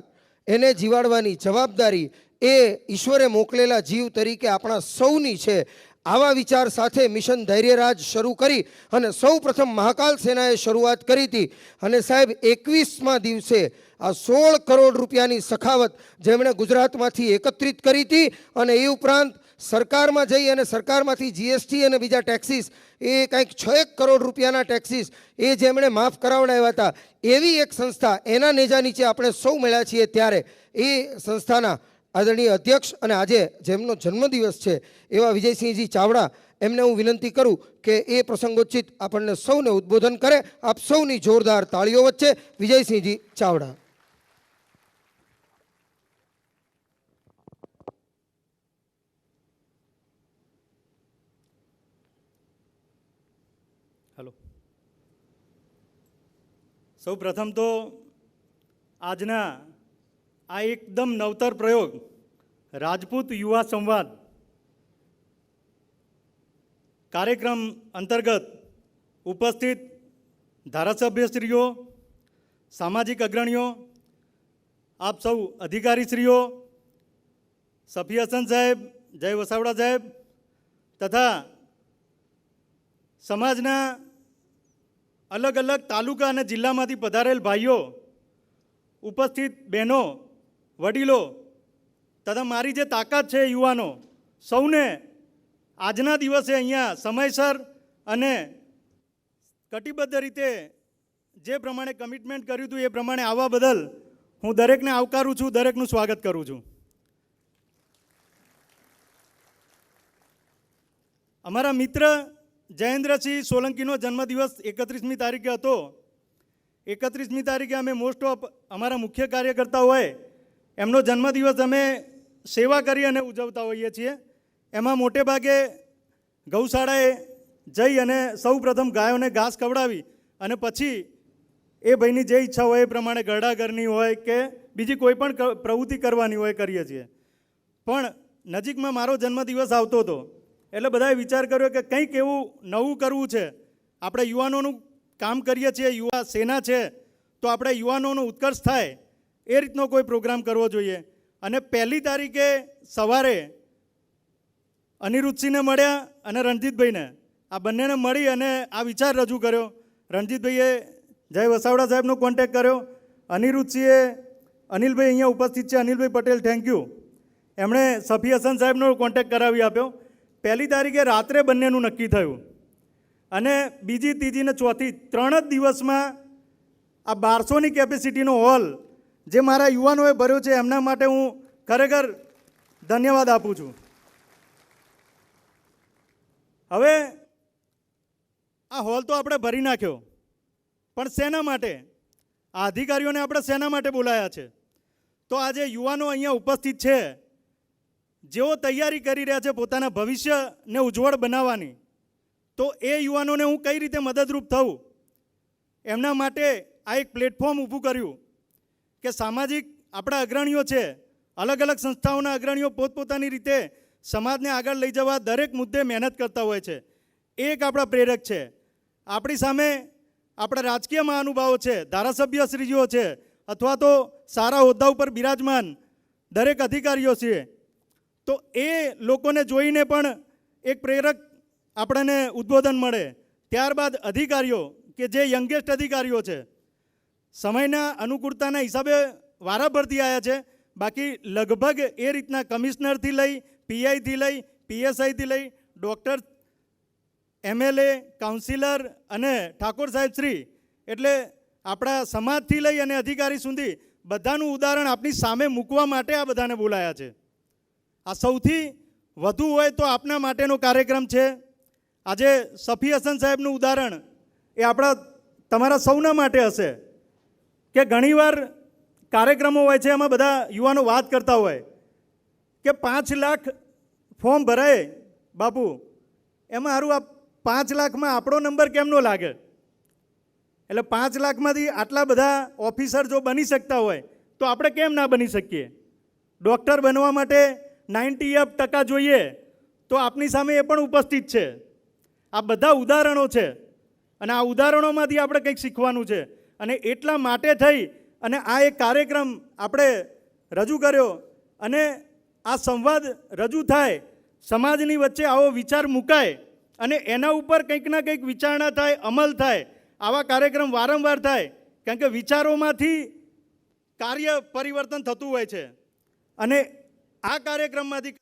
એને જીવાડવાની જવાબદારી એ ઈશ્વરે મોકલેલા જીવ તરીકે આપણા સૌની છે. આવા વિચાર સાથે મિશન ધૈર્યરાજ શરૂ કરી અને સૌ પ્રથમ મહાકાલ સેનાએ શરૂઆત કરી હતી. અને સાહેબ 21મા દિવસે આ 16 કરોડ રૂપિયાની સખાવત જેમણે ગુજરાતમાંથી એકત્રિત કરી હતી અને એ ઉપરાંત સરકારમાં જઈ અને સરકારમાંથી જીએસટી અને બીજા ટેક્સીસ એ કંઈક 6 કરોડ રૂપિયાના ટેક્સીસ એ જેમણે માફ કરાવડાવ્યા હતા, એવી એક સંસ્થા એના નેજા નીચે આપણે સૌ મળ્યા છીએ. ત્યારે એ સંસ્થાના આદરણીય અધ્યક્ષ અને આજે જેમનો જન્મદિવસ છે એવા વિજયસિંહજી ચાવડા, એમને હું વિનંતી કરું કે એ પ્રસંગોચિત આપણને સૌને ઉદ્બોધન કરે. આપ સૌની જોરદાર તાળીઓ વચ્ચે વિજયસિંહજી ચાવડા. હેલો. સૌ પ્રથમ તો આજના આ એકદમ નવતર પ્રયોગ રાજપૂત યુવા સંવાદ કાર્યક્રમ અંતર્ગત ઉપસ્થિત ધારાસભ્યશ્રીઓ, સામાજિક અગ્રણીઓ, આપ સૌ અધિકારીશ્રીઓ, સફી હસન સાહેબ, જય વસાવડા સાહેબ તથા સમાજના અલગ અલગ તાલુકા અને જિલ્લામાંથી પધારેલ ભાઈઓ, ઉપસ્થિત બહેનો, વડીલો તથા મારી જે તાકાત છે યુવાનો, સૌને આજના દિવસે અહીંયા સમયસર અને કટિબદ્ધ રીતે જે પ્રમાણે કમિટમેન્ટ કર્યું હતું એ પ્રમાણે આવવા બદલ હું દરેકને આવકારું છું, દરેકનું સ્વાગત કરું છું. અમારા મિત્ર જયેન્દ્રસિંહ સોલંકીનો જન્મદિવસ 31મી તારીખે હતો. 31મી તારીખે અમે મોસ્ટ ઓફ અમારા મુખ્ય કાર્યકર્તા હોય એમનો જન્મદિવસ અમે સેવા કરી અને ઉજવતા હોઈએ છીએ. એમાં મોટે ભાગે ગૌશાળાએ જઈ અને સૌ પ્રથમ ગાયોને ઘાસ ખવડાવી અને પછી એ ભાઈની જે ઈચ્છા હોય એ પ્રમાણે ગરડાગરની હોય કે બીજી કોઈ પણ પ્રવૃત્તિ કરવાની હોય કરીએ છીએ. પણ નજીકમાં મારો જન્મદિવસ આવતો હતો એટલે બધાએ વિચાર કર્યો કે કંઈક એવું નવું કરવું છે. આપણે યુવાનોનું કામ કરીએ છીએ, યુવા સેના છે, તો આપણે યુવાનોનો ઉત્કર્ષ થાય એ રીતનો કોઈ પ્રોગ્રામ કરવો જોઈએ. અને 1લી તારીખે સવારે અનિરુદ્ધસિંહને મળ્યા અને રણજીતભાઈને, આ બંનેને મળી અને આ વિચાર રજૂ કર્યો. રણજીતભાઈએ જય વસાવડા સાહેબનો કોન્ટેક્ટ કર્યો. અનિરુદ્ધસિંહે, અનિલભાઈ અહીંયા ઉપસ્થિત છે, અનિલભાઈ પટેલ, થેન્ક યુ, એમણે સફી હસન સાહેબનો કોન્ટેક્ટ કરાવી આપ્યો. 1લી તારીખે રાત્રે બંનેનું નક્કી થયું અને બીજી, ત્રીજી ને ચોથી 3 જ દિવસમાં આ 1200ની કેપેસિટીનો હોલ જે મારા યુવાનોએ ભર્યો છે એમના માટે હું ખરેખર ધન્યવાદ આપું છું. હવે આ હોલ તો આપણે ભરી નાખ્યો, પણ શેના માટે? આ અધિકારીઓને આપણે શેના માટે બોલાયા છે? તો આજે યુવાનો અહીંયા ઉપસ્થિત છે જેઓ તૈયારી કરી રહ્યા છે પોતાના ભવિષ્યને ઉજ્જવળ બનાવવાની, તો એ યુવાનોને હું કઈ રીતે મદદરૂપ થઉં એમના માટે આ એક પ્લેટફોર્મ ઊભું કર્યું કે સામાજિક આપણા અગ્રણીઓ છે, અલગ અલગ સંસ્થાઓના અગ્રણીઓ પોતપોતાની રીતે સમાજને આગળ લઈ જવા દરેક મુદ્દે મહેનત કરતા હોય છે. એ એક આપણા પ્રેરક છે. આપણી સામે આપણા રાજકીય મહાનુભાવો છે, ધારાસભ્યશ્રીઓ છે, અથવા તો સારા હોદ્દા ઉપર બિરાજમાન દરેક અધિકારીઓ છે. તો એ લોકોને જોઈને પણ એક પ્રેરક આપણને ઉદ્બોધન મળે. ત્યારબાદ અધિકારીઓ કે જે યંગેસ્ટ અધિકારીઓ છે, સમયના અનુકૂળતાના હિસાબે વારાફરતી આવ્યા છે, બાકી લગભગ એ રીતના કમિશનરથી લઈ, પીઆઈથી લઈ, પીએસઆઈથી લઈ, ડૉક્ટર, એમએલએ, કાઉન્સિલર અને ઠાકોર સાહેબ શ્રી, એટલે આપણા સમાજથી લઈ અને અધિકારી સુધી બધાનું ઉદાહરણ આપણી સામે મૂકવા માટે આ બધાને બોલાયા છે. આ સૌથી વધુ હોય તો આપના માટેનો કાર્યક્રમ છે. આજે સફી હસન સાહેબનું ઉદાહરણ એ આપણા તમારા સૌના માટે હશે કે ઘણીવાર કાર્યક્રમો હોય છે એમાં બધા યુવાનો વાત કરતા હોય કે 5 લાખ ફોર્મ ભરાય બાપુ, એમાં સારું આ 5 લાખમાં આપણો નંબર કેમ ન લાગે? એટલે 5 લાખમાંથી આટલા બધા ઓફિસર જો બની શકતા હોય તો આપણે કેમ ના બની શકીએ? ડૉક્ટર બનવા માટે 98% જોઈએ તો આપની સામે એ પણ ઉપસ્થિત છે. આ બધા ઉદાહરણો છે અને આ ઉદાહરણોમાંથી આપણે કંઈક શીખવાનું છે. અને એટલા માટે થઈ અને આ એક કાર્યક્રમ આપણે રજૂ કર્યો અને આ સંવાદ રજૂ થાય, સમાજની વચ્ચે આવો વિચાર મુકાય અને એના ઉપર કંઈક ના કંઈક વિચારણા થાય, અમલ થાય. આવા કાર્યક્રમ વારંવાર થાય, કારણ કે વિચારોમાંથી કાર્ય પરિવર્તન થતું હોય છે. અને આ કાર્યક્રમમાંથી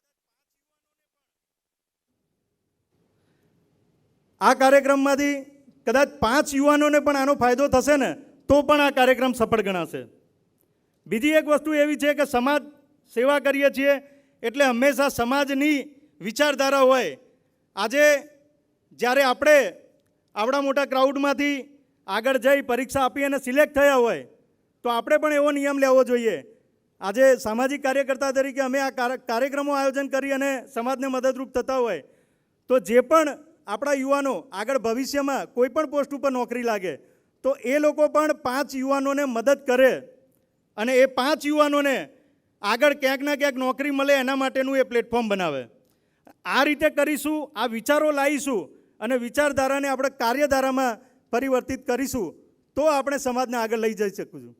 કદાચ 5 યુવાનોને પણ આનો ફાયદો થશે ને તો પણ આ કાર્યક્રમ સફળ ગણાશે. બીજી એક વસ્તુ એવી છે કે સમાજ સેવા કરીએ છીએ એટલે હંમેશા સમાજની વિચારધારા હોય. આજે જ્યારે આપણે આવડા મોટા ક્રાઉડમાંથી આગળ જઈ પરીક્ષા આપી અને સિલેક્ટ થયા હોય તો આપણે પણ એવો નિયમ લેવો જોઈએ. આજે સામાજિક કાર્યકર્તા તરીકે અમે આ કાર્યક્રમો આયોજન કરી અને સમાજને મદદરૂપ થતા હોય તો જે પણ આપણા યુવાનો આગળ ભવિષ્યમાં કોઈ પણ પોસ્ટ ઉપર નોકરી લાગે તો એ લોકો પણ 5 યુવાનોને મદદ કરે અને એ 5 યુવાનોને આગળ ક્યાંક ના ક્યાંક નોકરી મળે એના માટેનું એ પ્લેટફોર્મ બનાવે. આ રીતે કરીશું, આ વિચારો લાવીશું અને વિચારધારાને આપણે કાર્યધારામાં પરિવર્તિત કરીશું તો આપણે સમાજને આગળ લઈ જઈ શકીશું.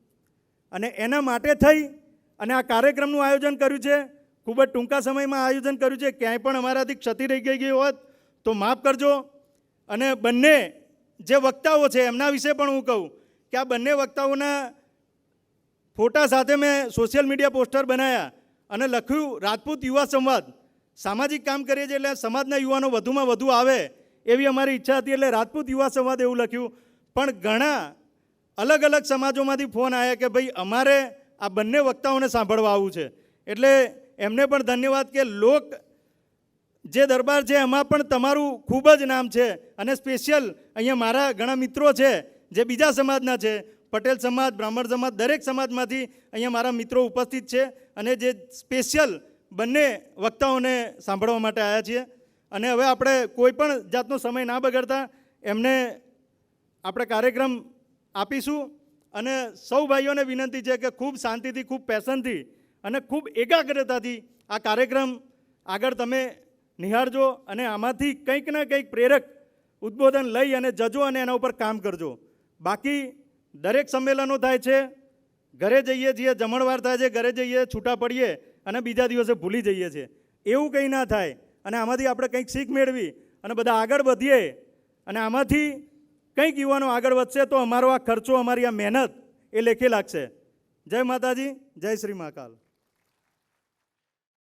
અને એના માટે થઈ અને આ કાર્યક્રમનું આયોજન કર્યું છે. ખૂબ જ ટૂંકા સમયમાં આયોજન કર્યું છે. ક્યાંય પણ અમારાથી ક્ષતિ રહી ગઈ હોત તો માફ કરજો. અને બંને જે વક્તાઓ છે એમના વિશે પણ હું કહું કે આ બંને વક્તાઓના ફોટા સાથે મેં સોશિયલ મીડિયા પોસ્ટર બનાવ્યા અને લખ્યું રાજપૂત યુવા સંવાદ. સામાજિક કામ કરીએ છીએ એટલે સમાજના યુવાનો વધુમાં વધુ આવે એવી અમારી ઈચ્છા હતી એટલે રાજપૂત યુવા સંવાદ એવું લખ્યું. પણ ઘણા અલગ અલગ સમાજોમાંથી ફોન આવ્યા કે ભાઈ અમારે આ બંને વક્તાઓને સાંભળવા આવવું છે. એટલે એમને પણ ધન્યવાદ કે લોક જે દરબાર છે એમાં પણ તમારું ખૂબ જ નામ છે. અને સ્પેશિયલ અહીંયા મારા ઘણા મિત્રો છે જે બીજા સમાજના છે, પટેલ સમાજ, બ્રાહ્મણ સમાજ, દરેક સમાજમાંથી અહીંયા મારા મિત્રો ઉપસ્થિત છે અને જે સ્પેશિયલ બંને વક્તાઓને સાંભળવા માટે આવ્યા છીએ. અને હવે આપણે કોઈ પણ જાતનો સમય ના બગાડતા એમને આપણે કાર્યક્રમ આપીશું. અને સૌ ભાઈઓને વિનંતી છે કે ખૂબ શાંતિથી, ખૂબ પેશનથી અને ખૂબ એકાગ્રતાથી આ કાર્યક્રમ આગળ તમે નિહાળજો અને આમાંથી કંઈક ને કંઈક પ્રેરક ઉદ્બોધન લઈ અને જજો અને એના ઉપર કામ કરજો. બાકી દરેક સંમેલનો થાય છે, ઘરે જઈએ છીએ, જમણવાર થાય છે, ઘરે જઈએ, છૂટા પડીએ અને બીજા દિવસે ભૂલી જઈએ છીએ. એવું કંઈ ના થાય અને આમાંથી આપણે કંઈક શીખ મેળવી અને બધા આગળ વધીએ અને આમાંથી કંઈક યુવાનો આગળ વધશે તો અમારો આ ખર્ચો, અમારી આ મહેનત એ લેખે લાગશે. જય માતાજી, જય શ્રી મહાકાલ.